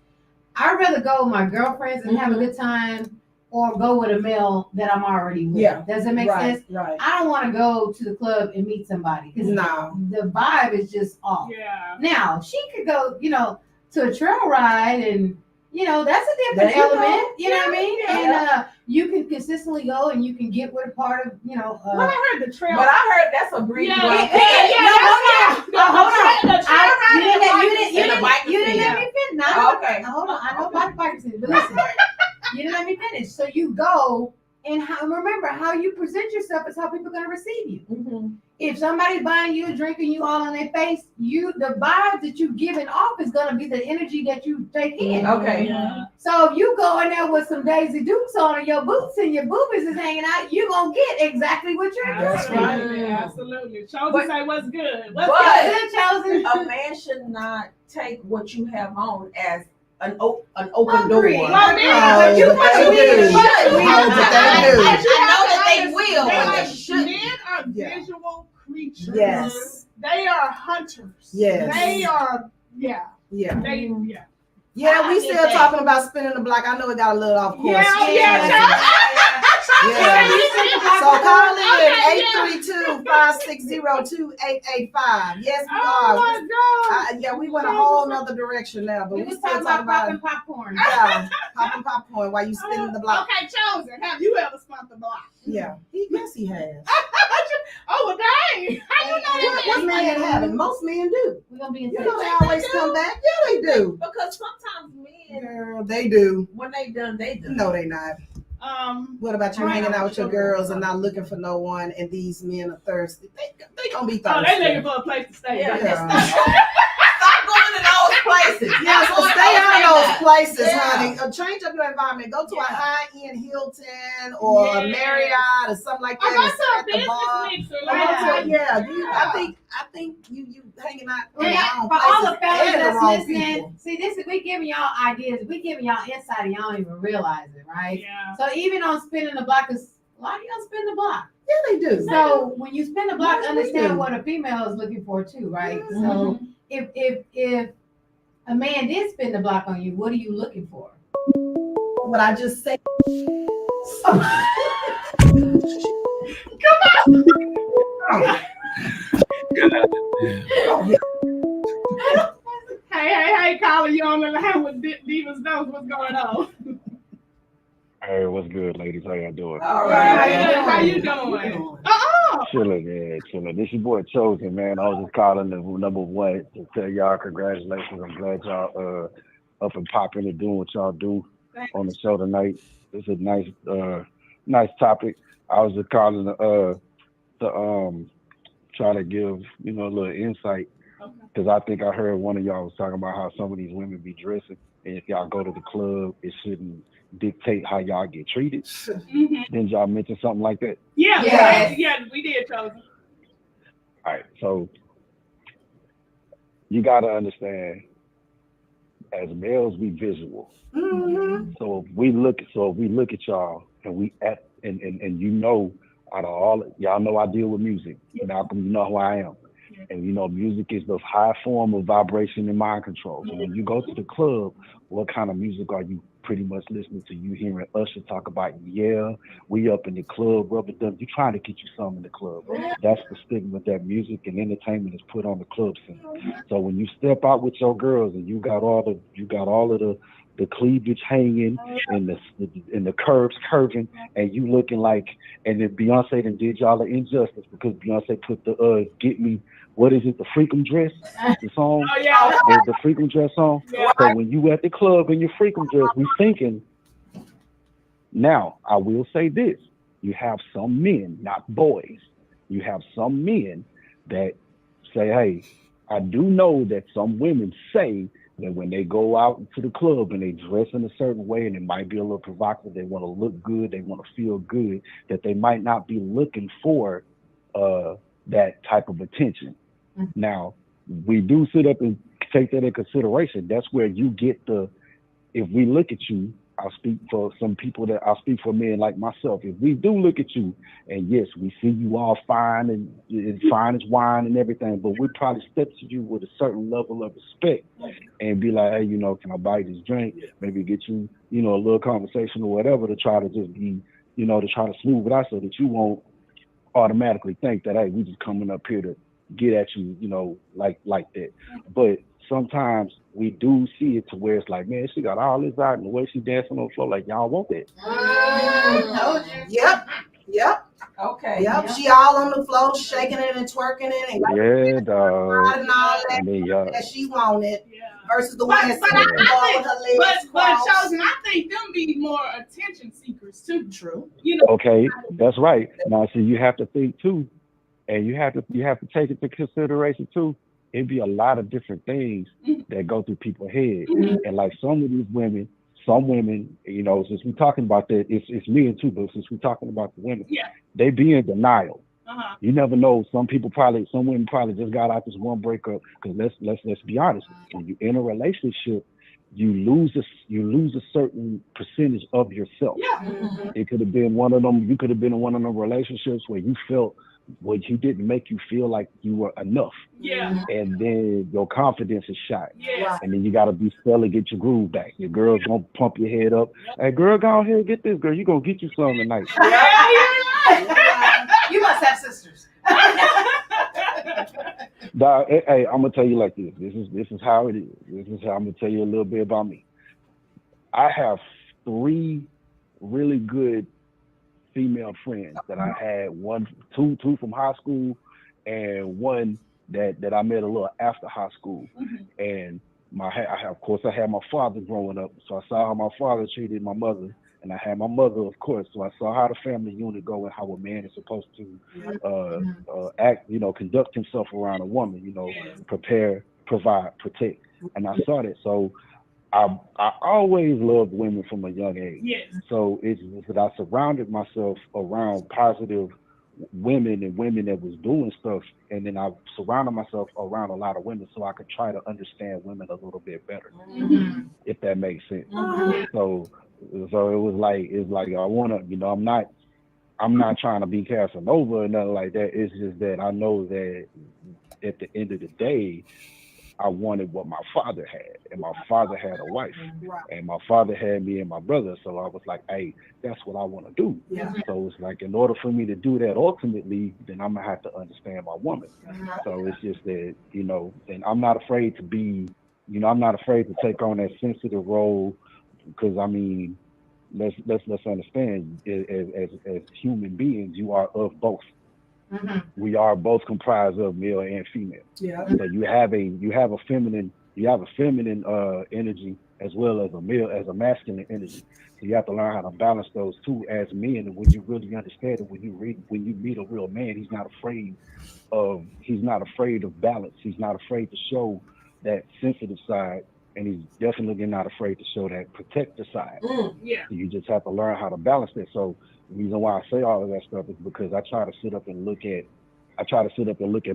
I'd rather go with my girlfriends and have a good time, or go with a male that I'm already with. Yeah. Does it make sense? Right. I don't want to go to the club and meet somebody because No. the vibe is just off. Yeah. Now she could go, to a trail ride and. That's a different There you element. go. You know what I mean? Yeah. And you can consistently go and you can get with a part of, When I heard the trail. But I heard that's a breeze. Yeah, right yeah, there. hold on. The trail You didn't let me finish. No, Okay. Hold on. I know about the bike scene, but listen, you didn't let me finish. So you go and remember how you present yourself is how people are going to receive you. Mm-hmm. If somebody's buying you a drink and you all in their face, the vibe that you giving off is going to be the energy that you take in. Okay. Yeah. So if you go in there with some Daisy Dukes on and your boots and your boobies is hanging out, you're going to get exactly what you're That's getting. Absolutely. Absolutely. Chosen But- say what's good. but- Good, Chosen. A man should not take what you have on as an open door. Agreed. Well, Agreed. Oh, But you but want they to be do. the should. Oh, but they do. I know that they will, Men but are- they shouldn't. Men are Yeah. visual creatures. Yes. They are hunters. Yes. They are, Yeah. yeah. We still talking about spinning the block. I know it got a little off course. Yeah. Yeah. So call in Okay, 832-560-2885. Yes, we Oh are. my God. We went a whole nother direction now, but We we was still talking talking about about popping popcorn. popping popcorn while you spinning the block. Okay, Chosen. Have you ever spun the block? Yeah. Yes, he has. Oh, well, dang. How you know that? What men haven't? Most men do. We're gonna be in You touch. know they always come back. Yeah, they do. Because sometimes men, Girl, they do. when they done, they done. No, they not. What about you Right. hanging out with your girls and not looking for no one, and these men are thirsty? They gonna be Oh, thirsty. they looking for a place to stay. Yeah. Yeah. Stop going to those places. Yes, Stop so going to stay out of those places, Yeah. honey. Change up your environment. Go to a Yeah. high-end Hilton or a Yeah. Marriott or something like that. I'm and sit also a at the bar. business mixer. I think you hanging out in the Yeah, wrong for all the places fellas and the that's wrong listening, people. see, we giving y'all ideas, we giving y'all insight, and y'all don't even realize it, right? Yeah. So even on spinning the block, cause a lot of y'all spin the block. Yeah, they do. So when you spin the block, Yes, we understand do. what a female is looking for too, right? Mhm. So if a man did spin the block on you, what are you looking for? What I just said. Hey, caller, you on the line with Diva'S knows what's going on. Hey, what's good, ladies? How y'all doing? All How you doing? Chilling, yeah, chilling. This your boy Chosen, man. I was just calling the number one to tell y'all congratulations. I'm glad y'all up and popping and doing what y'all do on the show tonight. It's a nice topic. I was just calling to try to give a little insight because I think I heard one of y'all was talking about how some of these women be dressing, and if y'all go to the club, it shouldn't dictate how y'all get treated. Mm-hmm. Didn't y'all mention something like that? Yeah, Yes. we did, Chosen. All right, so you got to understand, as males, we visual. Mm-hmm. So if we look at y'all, and we at and out of all y'all know I deal with music. Malcolm, you know who I am, and music is the high form of vibration and mind control. So when you go to the club, what kind of music are you pretty much listening to you hearing Usher talk about, yeah, we up in the club, rubber duck. You trying to get you some in the club. That's the stigma that music and entertainment is put on the club scene. So when you step out with your girls and you got all of the cleavage hanging and the curves curving, and you looking like, and then Beyonce done did y'all an injustice because Beyonce put the Get Me, what is it, the Freakum Dress, the song, Oh yeah. the Freakum Dress song. Yeah. So when you at the club in your Freakum Dress, we thinking. Now I will say this: you have some men, not boys. You have some men that say, "Hey, I do know that some women say that when they go out into the club and they dress in a certain way and it might be a little provocative, they want to look good, they want to feel good, that they might not be looking for that type of attention." Now, we do sit up and take that in consideration. That's where you get if we look at you, I'll speak for some people I'll speak for men like myself. If we do look at you, and yes, we see you all fine and fine as wine and everything, but we probably step to you with a certain level of respect and be like, hey, can I buy this drink? Maybe get you, a little conversation or whatever to try to just be, to try to smooth it out so that you won't automatically think that, hey, we just coming up here to get at you, like that. But sometimes we do see it to where it's like, man, she got all this out and the way she dancing on the floor, like, y'all want that. Yep. Okay. Yep. She all on the floor, shaking it and twerking it and yeah, dog. and all that, And then that she wanted Yeah. versus the one that's But sitting with her legs But crossed. Chosen, I think them be more attention seekers too. True. Okay, that's right. Now, see, you have to think too, and you have to take into consideration too. It'd be a lot of different things that go through people's heads, and like some of these women, since we're talking about that, it's men too, but since we're talking about the women, they be in denial. You never know. Some women probably just got out this one breakup. Because let's be honest, when you're in a relationship, you lose a certain percentage of yourself. It could have been one of them. You could have been in one of them relationships where you felt he didn't make you feel like you were enough. And then your confidence is shot. And then you got to be still and get your groove back. Your girl's going to pump your head up. Hey, girl, go ahead and get this, girl. You going to get you something tonight. You must have sisters. Dog, hey, I'm going to tell you like this. This is how it is. This is how I'm going to tell you a little bit about me. I have 3 really good female friends that I had, two from high school and one that I met a little after high school. And of course I had my father growing up, so I saw how my father treated my mother, and I had my mother, of course, so I saw how the family unit go and how a man is supposed to act, conduct himself around a woman, prepare, provide, protect. And I saw that. So I always loved women from a young age. So it's that I surrounded myself around positive women and women that was doing stuff, and then I surrounded myself around a lot of women so I could try to understand women a little bit better, if that makes sense. So it was like I wanna, I'm not trying to be Casanova or nothing like that. It's just that I know that at the end of the day, I wanted what my father had, and my father had a wife, and my father had me and my brother. So I was like, hey, that's what I want to do. So it's like, in order for me to do that ultimately, then I'm gonna have to understand my woman. So it's just that, and I'm not afraid to be, I'm not afraid to take on that sensitive role, because I mean, let's understand, as human beings, you are of both. We are both comprised of male and female. So you have a feminine energy as well as a masculine energy. So you have to learn how to balance those two as men. And when you really understand it, when you meet a real man, he's not afraid of balance. He's not afraid to show that sensitive side, and he's definitely not afraid to show that protective side. So you just have to learn how to balance that. So the reason why I say all of that stuff is because I try to sit up and look at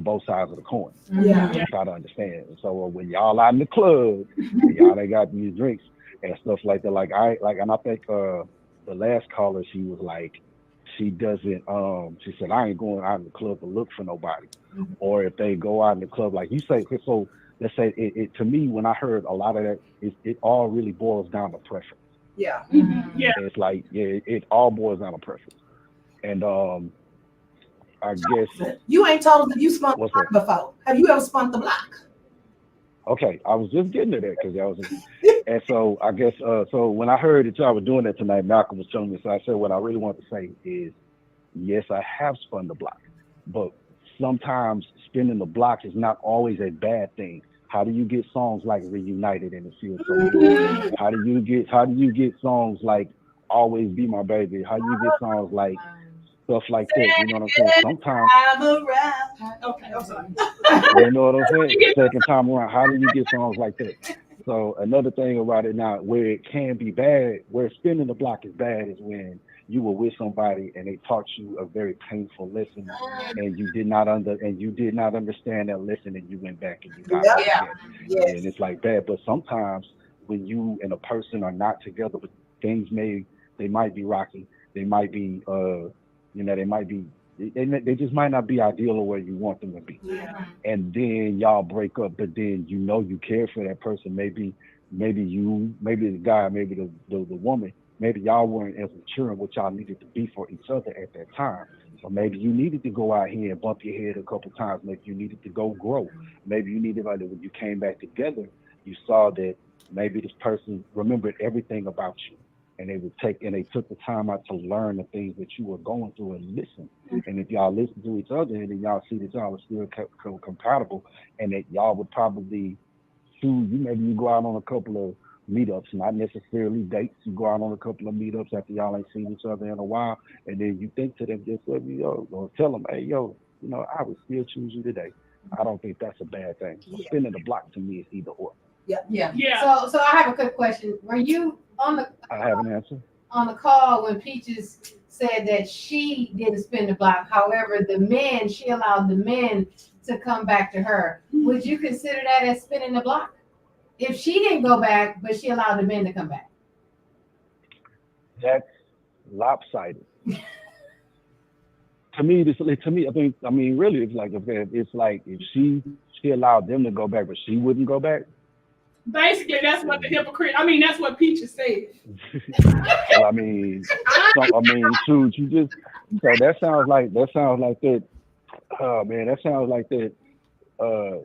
both sides of the coin. And try to understand. And so when y'all out in the club, y'all they got these drinks and stuff like that. And I think the last caller, she was like, she said, I ain't going out in the club to look for nobody. Or if they go out in the club, like you say, so let's say it to me, when I heard a lot of that, it all really boils down to preference. Yeah. Yeah. It's like it all boils down to preference. And I guess You ain't told us if you spun the what's block that? before. Have you ever spun the block? Okay, I was just getting to that because and so I guess so when I heard that y'all were doing that tonight, Malcolm was telling me. So I said what I really want to say is yes, I have spun the block, but sometimes spinning the block is not always a bad thing. How do you get songs like Reunited and It Feels So Good? How do you get songs like Always Be My Baby? How do you get songs like stuff like that? You know what I'm saying? Sometimes I'm around. Okay, I'm sorry. you know what I'm saying? Second time around, how do you get songs like that? So another thing about it now, where it can be bad, where spinning the block is bad, is when you were with somebody and they taught you a very painful lesson, and you did not understand that lesson, and you went back and you got it Yeah. again. Yes. And it's like that. But sometimes when you and a person are not together, but things they might be rocky, they might be they might be they just might not be ideal or where you want them to be, Yeah. and then y'all break up, but then you care for that person. Maybe the guy, maybe the woman, maybe y'all weren't as mature in what y'all needed to be for each other at that time. So maybe you needed to go out here and bump your head a couple times. Maybe you needed to go grow. Maybe you needed, like, when you came back together, you saw that maybe this person remembered everything about you, and they took the time out to learn the things that you were going through and listen. And if y'all listen to each other, and then y'all see that y'all are still compatible, and that y'all would probably maybe you go out on a couple of meetups, not necessarily dates. You go out on a couple of meetups after y'all ain't seen each other in a while, and then you think to them, just or tell them, hey, I would still choose you today. I don't think that's a bad thing. So spinning the block to me is either or. Yeah. Yeah. So I have a quick question. Were you I have an answer. on the call when Peaches said that she didn't spin the block? However, she allowed the men to come back to her. Would you consider that as spinning the block? If she didn't go back, but she allowed the men to come back. That's lopsided. To me, really, it's like if she allowed them to go back, but she wouldn't go back. Basically, that's what that's what Peaches said. Well, shoot, so that sounds like that. Oh man, that sounds like that. Well,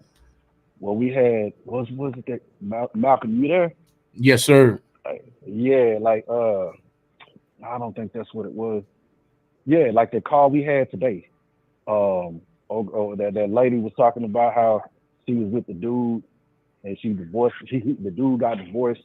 we had was it that Malcolm? You there? Yes, sir. Yeah, like I don't think that's what it was. Yeah, like the call we had today. That lady was talking about how she was with the dude and she divorced. The dude got divorced,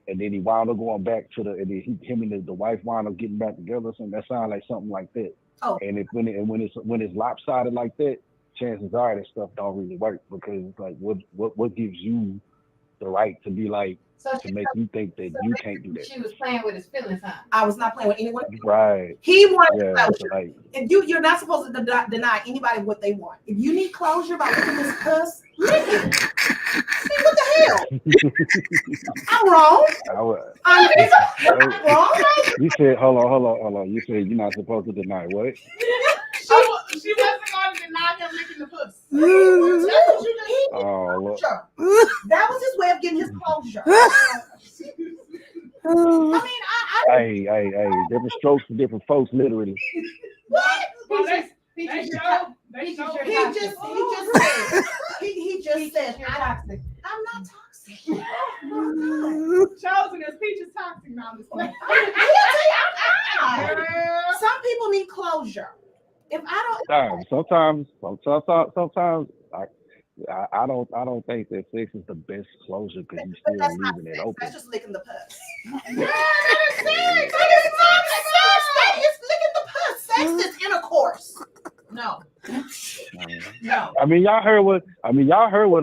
and then he wound up going back to and then him and the wife wound up getting back together. So that sounds like something like that. Oh. And when it's lopsided like that, chances are that stuff don't really work, because it's like what gives you the right to be like to make you think that you can't do that? She was playing with his feelings, huh? I was not playing with anyone. Right. He wanted Yeah. closure. So like, And you're not supposed to deny anybody what they want. If you need closure by licking this puss, lick it. See, what the hell? I'm wrong. I'm wrong. You said, hold on. You said you're not supposed to deny what? She wasn't going to deny him licking the puss. Oh, look. That was his way of getting his closure. Hey, different strokes for different folks, literally. What? He just said, you're toxic. I'm not toxic. Chosen as Peaches toxic now. Some people need closure. If I don't, Sometimes I don't think that sex is the best closure, because you're still leaving it open. That's just licking the puss. That is licking the puss. Sex is intercourse. No. No. Y'all heard what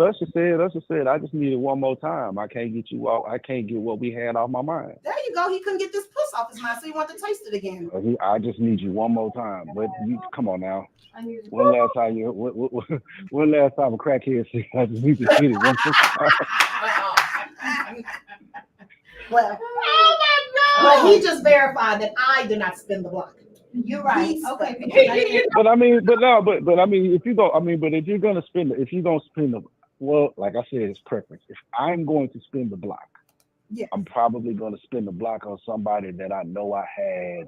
Usher said. Usher said, I just need it one more time. I can't get you out. I can't get what we had off my mind. There you go. He couldn't get this puss off his mind, so he wanted to taste it again. I just need you one more time. But you come on now. When last time a crackhead said, I just need to get it one more time? Well, oh my God. But he just verified that I did not spin the block. You're right. Okay. But if you go, if you're gonna spin the, well, like I said, it's preference. If I'm going to spin the block, I'm probably going to spin the block on somebody that I know I had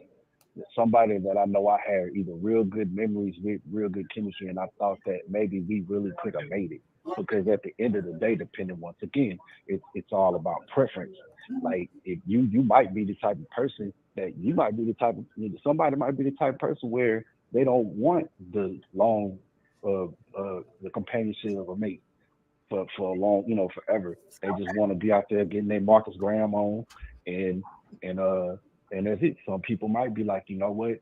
either real good memories with, real good chemistry, and I thought that maybe we really could have made it. Because at the end of the day, depending once again, it's all about preference. Like if you might be the type of person that you might be the type of somebody might be the type of person where they don't want the long the companionship of a mate for a long, forever. They just want to be out there getting their Marcus Graham on, and and uh and that's it. Some people might be like, you know what,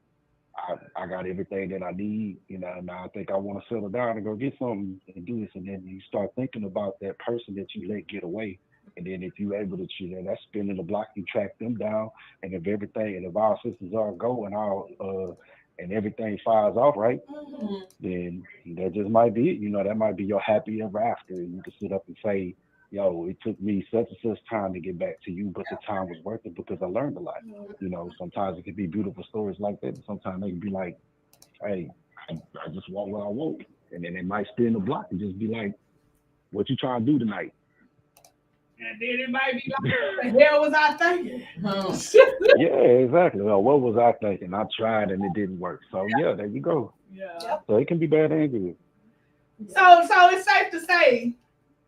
I got everything that I need, now I think I want to settle down and go get something and do this, and then you start thinking about that person that you let get away, and then if you're able to, that's spinning the block, you track them down, and if our systems are go and and everything fires off right, then that just might be it. That might be your happy ever after. You can sit up and say, yo, it took me such and such time to get back to you, but the time was worth it because I learned a lot. Sometimes it can be beautiful stories like that, but sometimes they can be like, hey, I just want what I want. And then it might spin the block and just be like, what you trying to do tonight? And then it might be like, what the hell was I thinking? Yeah, exactly. Well, what was I thinking? I tried and it didn't work. So yeah, there you go. Yeah. So it can be bad and good. So it's safe to say,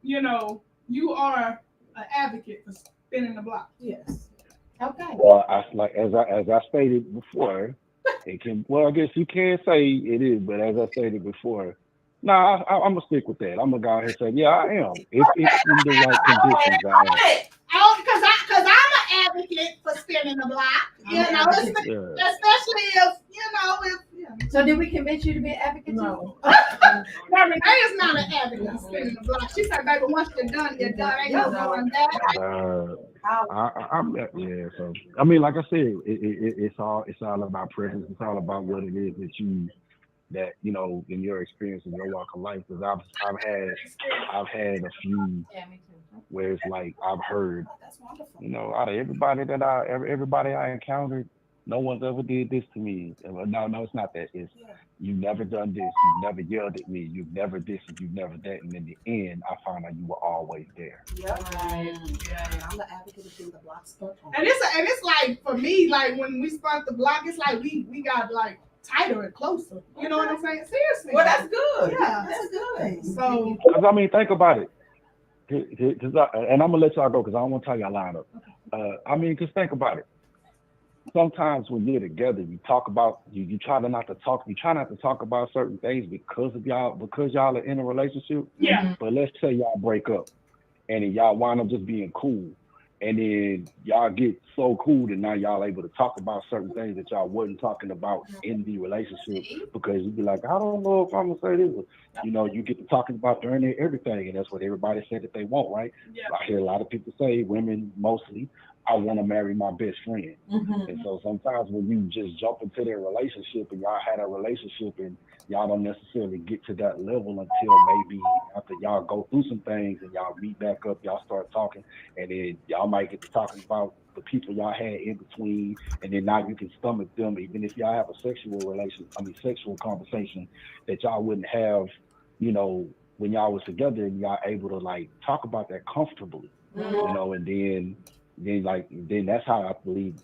you are an advocate for spinning the block. Yes. Okay. Well, as I stated before, it can. Well, I guess you can say it is, but as I stated before, I'm gonna stick with that. I'm gonna go ahead and say, yeah, I am. If it's in the right conditions, I am. Because I'm an advocate for spinning the block. Especially if. So did we convince you to be an advocate? No. Renee is not an advocate for spinning the block. She said, baby, once you're done, you're done. Ain't no going back. Yeah. So I mean, like I said, it's all about preference. It's all about what it is that in your experience in your walk of life. Because I've had a few where it's like I've heard, out of everybody I encountered, no one's ever did this to me. No, it's not that. It's you've never done this. You've never yelled at me. You've never this and you've never that. And in the end, I found out you were always there. Yep. Right. Yeah. I'm the advocate of the block stuff. And it's like for me, like when we spun the block, it's like we got like tighter and closer. You know what I'm saying? Seriously. Well, that's good. Yeah, that's good. So, I mean, think about it. And I'm gonna let y'all go because I don't want to tell y'all line up. I mean, just think about it. Sometimes when you're together, you talk about you try not to talk about certain things because y'all are in a relationship. Yeah. But let's say y'all break up and then y'all wind up just being cool. And then y'all get so cool that now y'all able to talk about certain things that y'all wasn't talking about in the relationship because you be like, I don't know if I'm gonna say this. You get to talking about during everything, and that's what everybody said that they want, right? Yeah. I hear a lot of people say, women mostly, I want to marry my best friend. And so sometimes when you just jump into their relationship and y'all had a relationship and y'all don't necessarily get to that level until maybe after y'all go through some things and y'all meet back up, y'all start talking, and then y'all might get to talking about the people y'all had in between, and then now you can stomach them, even if y'all have a sexual conversation that y'all wouldn't have, when y'all was together and y'all able to like talk about that comfortably, and then that's how I believe,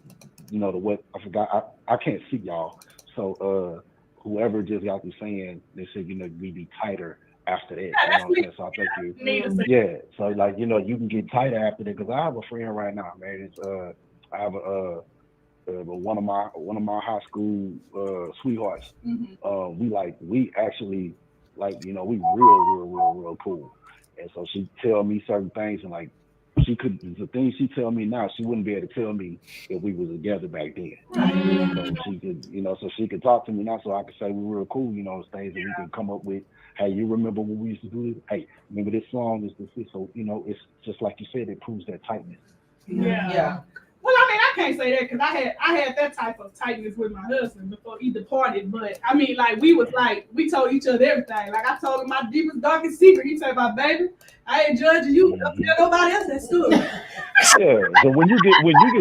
I forgot, I can't see y'all. So whoever just got through saying, they said, we be tighter after that. So I think so like, you can get tighter after that, because I have a friend right now, man. It's I have one of my high school sweethearts. We actually we real cool. And so she tell me certain things, and like the things she tell me now, she wouldn't be able to tell me if we was together back then. So she could, so she could talk to me now, so I could say we were cool, things that we can come up with. Hey, you remember when we used to do this? Hey, remember this song? This. So, it's just like you said, it proves that tightness. Yeah. Well, I mean, I can't say that because I had that type of tightness with my husband before he departed. But I mean, like we told each other everything. Like I told him my deepest, darkest secret. He said, "My baby, I ain't judging you. Don't tell nobody else that's good." Yeah. So when you get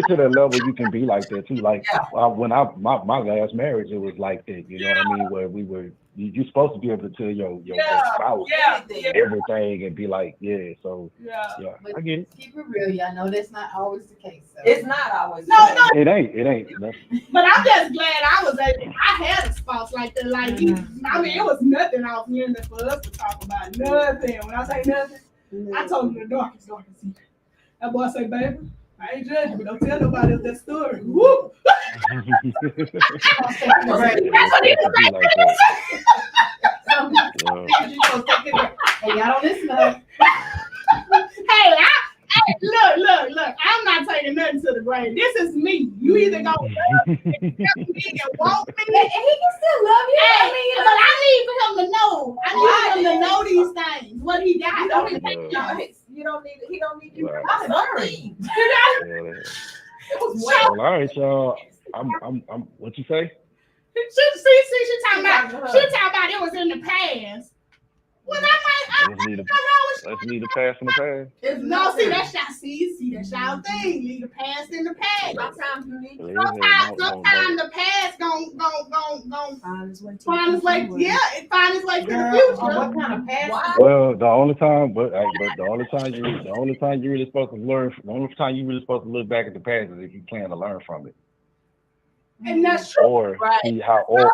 to that level, you can be like that too. Like when my last marriage, it was like that. You know what I mean? Where we were, you're supposed to be able to tell your spouse everything and be like, yeah. So yeah, But I get it. keep it real, y'all know that's not always the case. So. It's not always. No. It ain't. No. But I'm just glad I had a spouse like that. Like, I mean, it was nothing off here for us to talk about. Nothing. When I say nothing, I told him the darkest secret. That boy say, baby, I ain't judging, but don't tell nobody else that story. Whoop! That's what he was saying. Hey, y'all don't listen to her. Hey, look. I'm not taking nothing to the grave. This is me. You either go love me and walk me, And he can still love you. hey, but I need for him to know. I need him to know these things. What he got. You don't need. He don't need you. Right. Sorry. Yeah. It was Well, all right, y'all. I'm. What you say? She talking about it was in the past. Well, Let's leave the past in the past. No, see, that's y'all thing. Leave the past in the past. Sometimes you need. Sometimes the past gon' Find his way to find its way. Yeah, it find its way to the Girl, future. what kind of past? Well, the only time you really supposed to learn, the only time you really supposed to look back at the past is if you plan to learn from it. And that's true. Or see how, or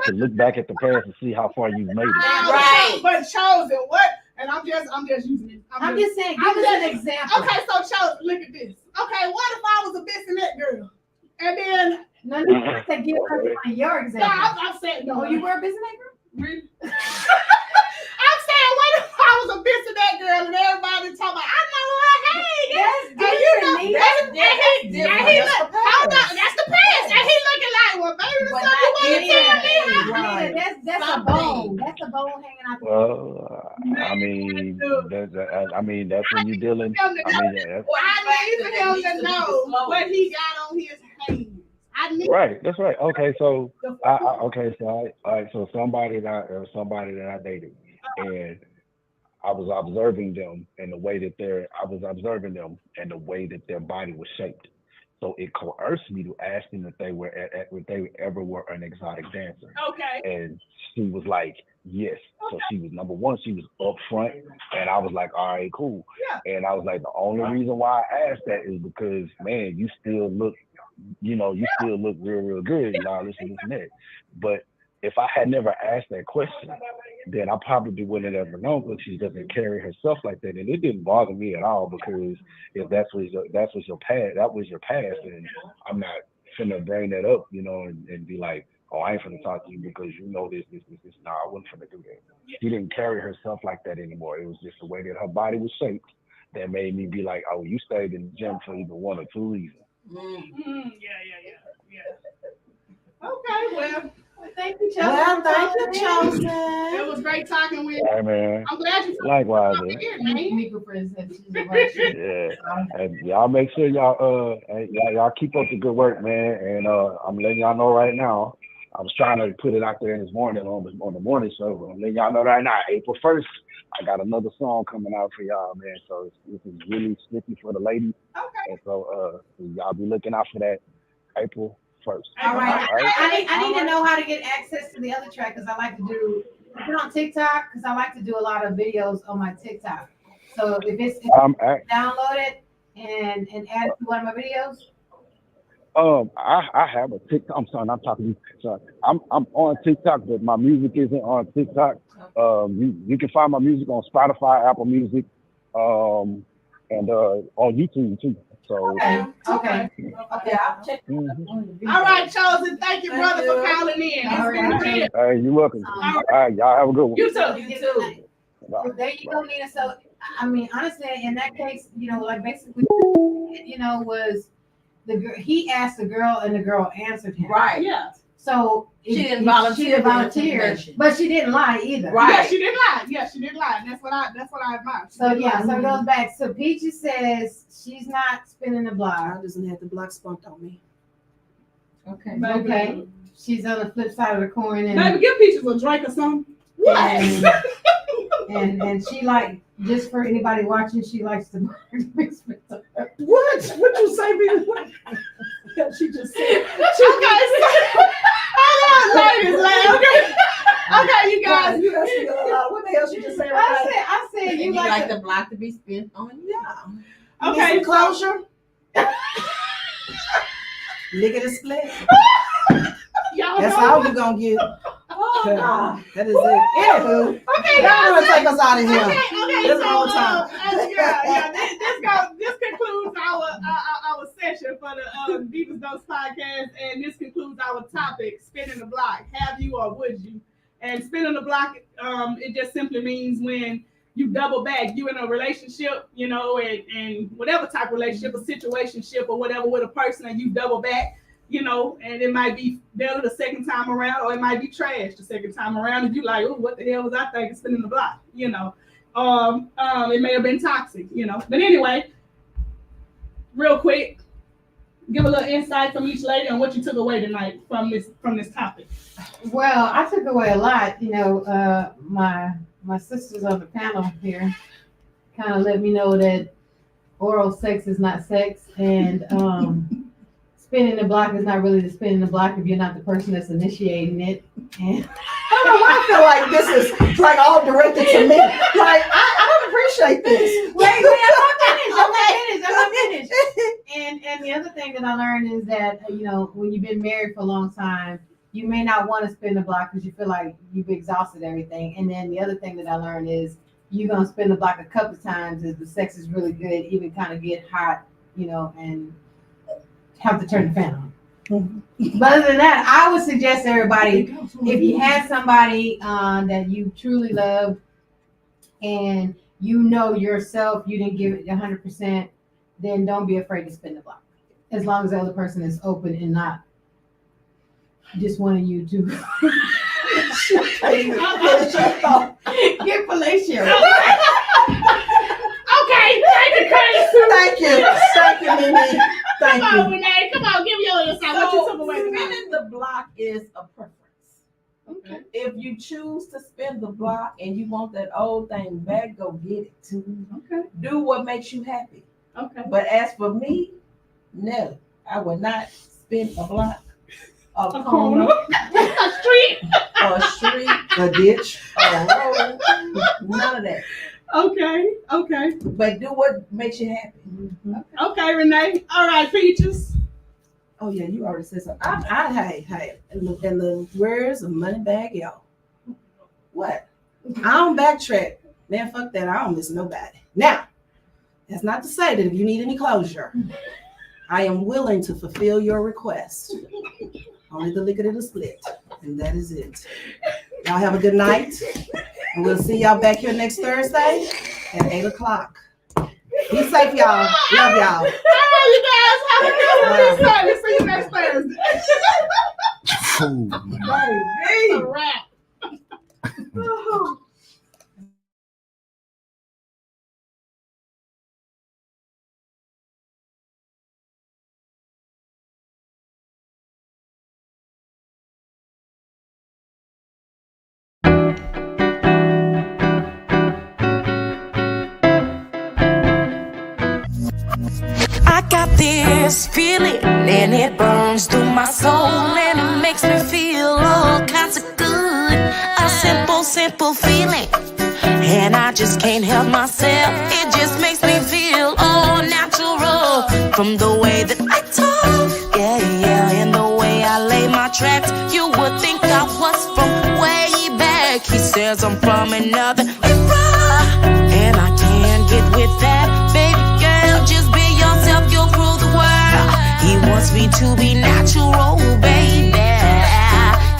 to look back at the past and see how far you made it. Right. But chosen what? And I'm just using it. I'm just saying, give us an example. Okay, so chosen, look at this. Okay, what if I was a bitch in that girl? And then No, I said give us one of your examples. I'm saying no. Oh, you were a business maker? Really? I'm saying, what if I was a bitch to that girl and everybody talking about, I know her, hey, That's and you know, different. that's the past. And he looking like, well, baby, But so you want to tell me? Right. That's a bone. That's a bone hanging out the Well, I mean, that's when you're dealing. I mean, that's, I need for him to know what he got on his hands. I need right. That's right. Okay, so so somebody that I dated, and I was observing them and the way that the way that their body was shaped. So it coerced me to ask them if they ever were an exotic dancer. Okay. And she was like, yes. So she was number one, she was up front, and I was like, all right, cool. Yeah. And I was like, the only reason why I asked that is because, man, you still look real good. Y'all listen to that. But if I had never asked that question, then I probably wouldn't have ever known, because she doesn't carry herself like that. And it didn't bother me at all, because if that was your past, and I'm not finna bring that up, and be like, oh, I ain't finna talk to you because you know this. No, I wasn't finna do that. She didn't carry herself like that anymore. It was just the way that her body was shaped that made me be like, oh, you stayed in the gym for either one or two reasons. Yeah. Okay, well, Thank you, Chosen. Well, thank you, Chosen. it was great talking with you. Hey, man. I'm glad you Likewise, here, man. Mika friend said she's a right shit. yeah. And y'all make sure y'all keep up the good work, man. And I'm letting y'all know right now. I was trying to put it out there this morning on the morning show. But I'm letting y'all know right now, April 1st, I got another song coming out for y'all, man. So this is really sticky for the ladies. Okay. And so y'all be looking out for that April 1st. All right. I need to know how to get access to the other track, because I like to do it on TikTok, because I like to do a lot of videos on my TikTok. So if download it and add it to one of my videos. I have a TikTok. I'm sorry, I'm talking to you. Sorry. I'm on TikTok, but my music isn't on TikTok. You can find my music on Spotify, Apple Music, and on YouTube too. So Okay. I'll check. All right, Chosen. Thank you, brother, for calling in. All It's been right. real. hey, you're welcome. All right, y'all have a good one. You too. Well, there you go, Nina. So, I mean, honestly, in that case, like basically, was the girl, he asked the girl and the girl answered him. Right. Yeah. So She didn't volunteer but she didn't lie either. Right. Yeah, she didn't lie. And that's what I admire. So so it goes back. So Peachy says she's not spinning the block. I doesn't have the block spunked on me. Okay. Okay. She's on the flip side of the coin, and Baby, give Peaches a drink or something. and she just for anybody watching, she likes to mix with her. What you say, baby? She just said. Okay, hold on, ladies, be spent on y'all. Okay, Need some closure. Lick it split. y'all That's know. all you're gonna get. Oh, God. That is it. Anywho, Okay, y'all wanna take us out of here. Okay, This so whole time. this concludes our session for the Diva'S Dose podcast, and this concludes our topic: spinning the block. Have you or would you? And spinning the block, it just simply means when you double back. You in a relationship, you know, and whatever type of relationship, a situationship or whatever with a person, and you double back. You know, and it might be better the second time around, or it might be trash the second time around. And you like, oh, what the hell was I thinking spinning the block? You know, it may have been toxic. You know, but anyway, real quick, give a little insight from each lady on what you took away tonight from this topic. Well, I took away a lot. You know, my sisters on the panel here kind of let me know that oral sex is not sex, and spinning the block is not really the spinning the block if you're not the person that's initiating it. And I don't know why I feel like this is like all directed to me. Like I don't appreciate this. wait, I'm not finished. And the other thing that I learned is that you know, when you've been married for a long time, you may not want to spin the block because you feel like you've exhausted everything. And then the other thing that I learned is you're gonna spin the block a couple of times if the sex is really good, even kind of get hot, you know, and have to turn the fan on. Mm-hmm. But other than that, I would suggest to everybody, if you had somebody that you truly loved and you know yourself, you didn't give it 100%, then don't be afraid to spin the block. As long as the other person is open and not just wanting you to get fellatio. Okay, thank you, Mimi. Thank Come you. on, Renee. Come on, give your insight. What you took away tonight? Spinning the block is a preference. Okay. If you choose to spin the block and you want that old thing back, go get it. Okay. Do what makes you happy. Okay. But as for me, no, I would not spin a block, a corner, A street. or a street, A ditch. or a road. None of that. Okay. But do what makes you happy. Okay, Renee. All right, Peaches. Oh yeah, you already said something. Hey, and the words of Moneybag Yo. What? I don't backtrack. Man, fuck that. I don't miss nobody. Now, that's not to say that if you need any closure, I am willing to fulfill your request. Only the liquor to the split. And that is it. Y'all have a good night. And we'll see y'all back here next Thursday at 8:00. Be safe, y'all. Love y'all. All right, you guys. Have a good one. Be safe. See you next Thursday. It's a wrap. I got this feeling and it burns through my soul and it makes me feel all kinds of good. A simple feeling and I just can't help myself. It just makes me feel all natural from the way that I talk, yeah, and the way I lay my tracks. You would think I was from way back. He says I'm from another era and I can't get with that, baby. Just be yourself, you'll rule the world. He wants me to be natural, baby.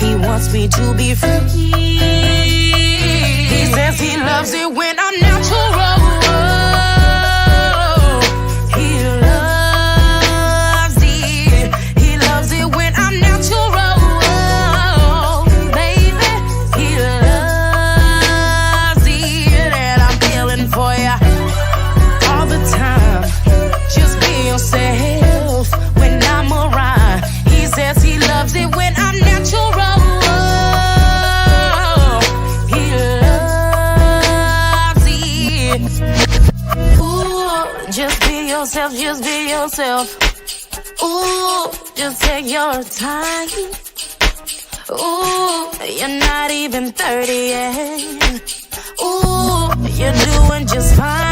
He wants me to be free. He says he loves it when I'm natural. He loves it. He loves it when I'm natural, baby. He loves it, and I'm feeling for ya all the time. Just be yourself when I'm around. He says he loves it when I'm natural. He loves it. Ooh, just be yourself, just be yourself. Ooh, just take your time. Ooh, you're not even 30 yet. Ooh, you're doing just fine.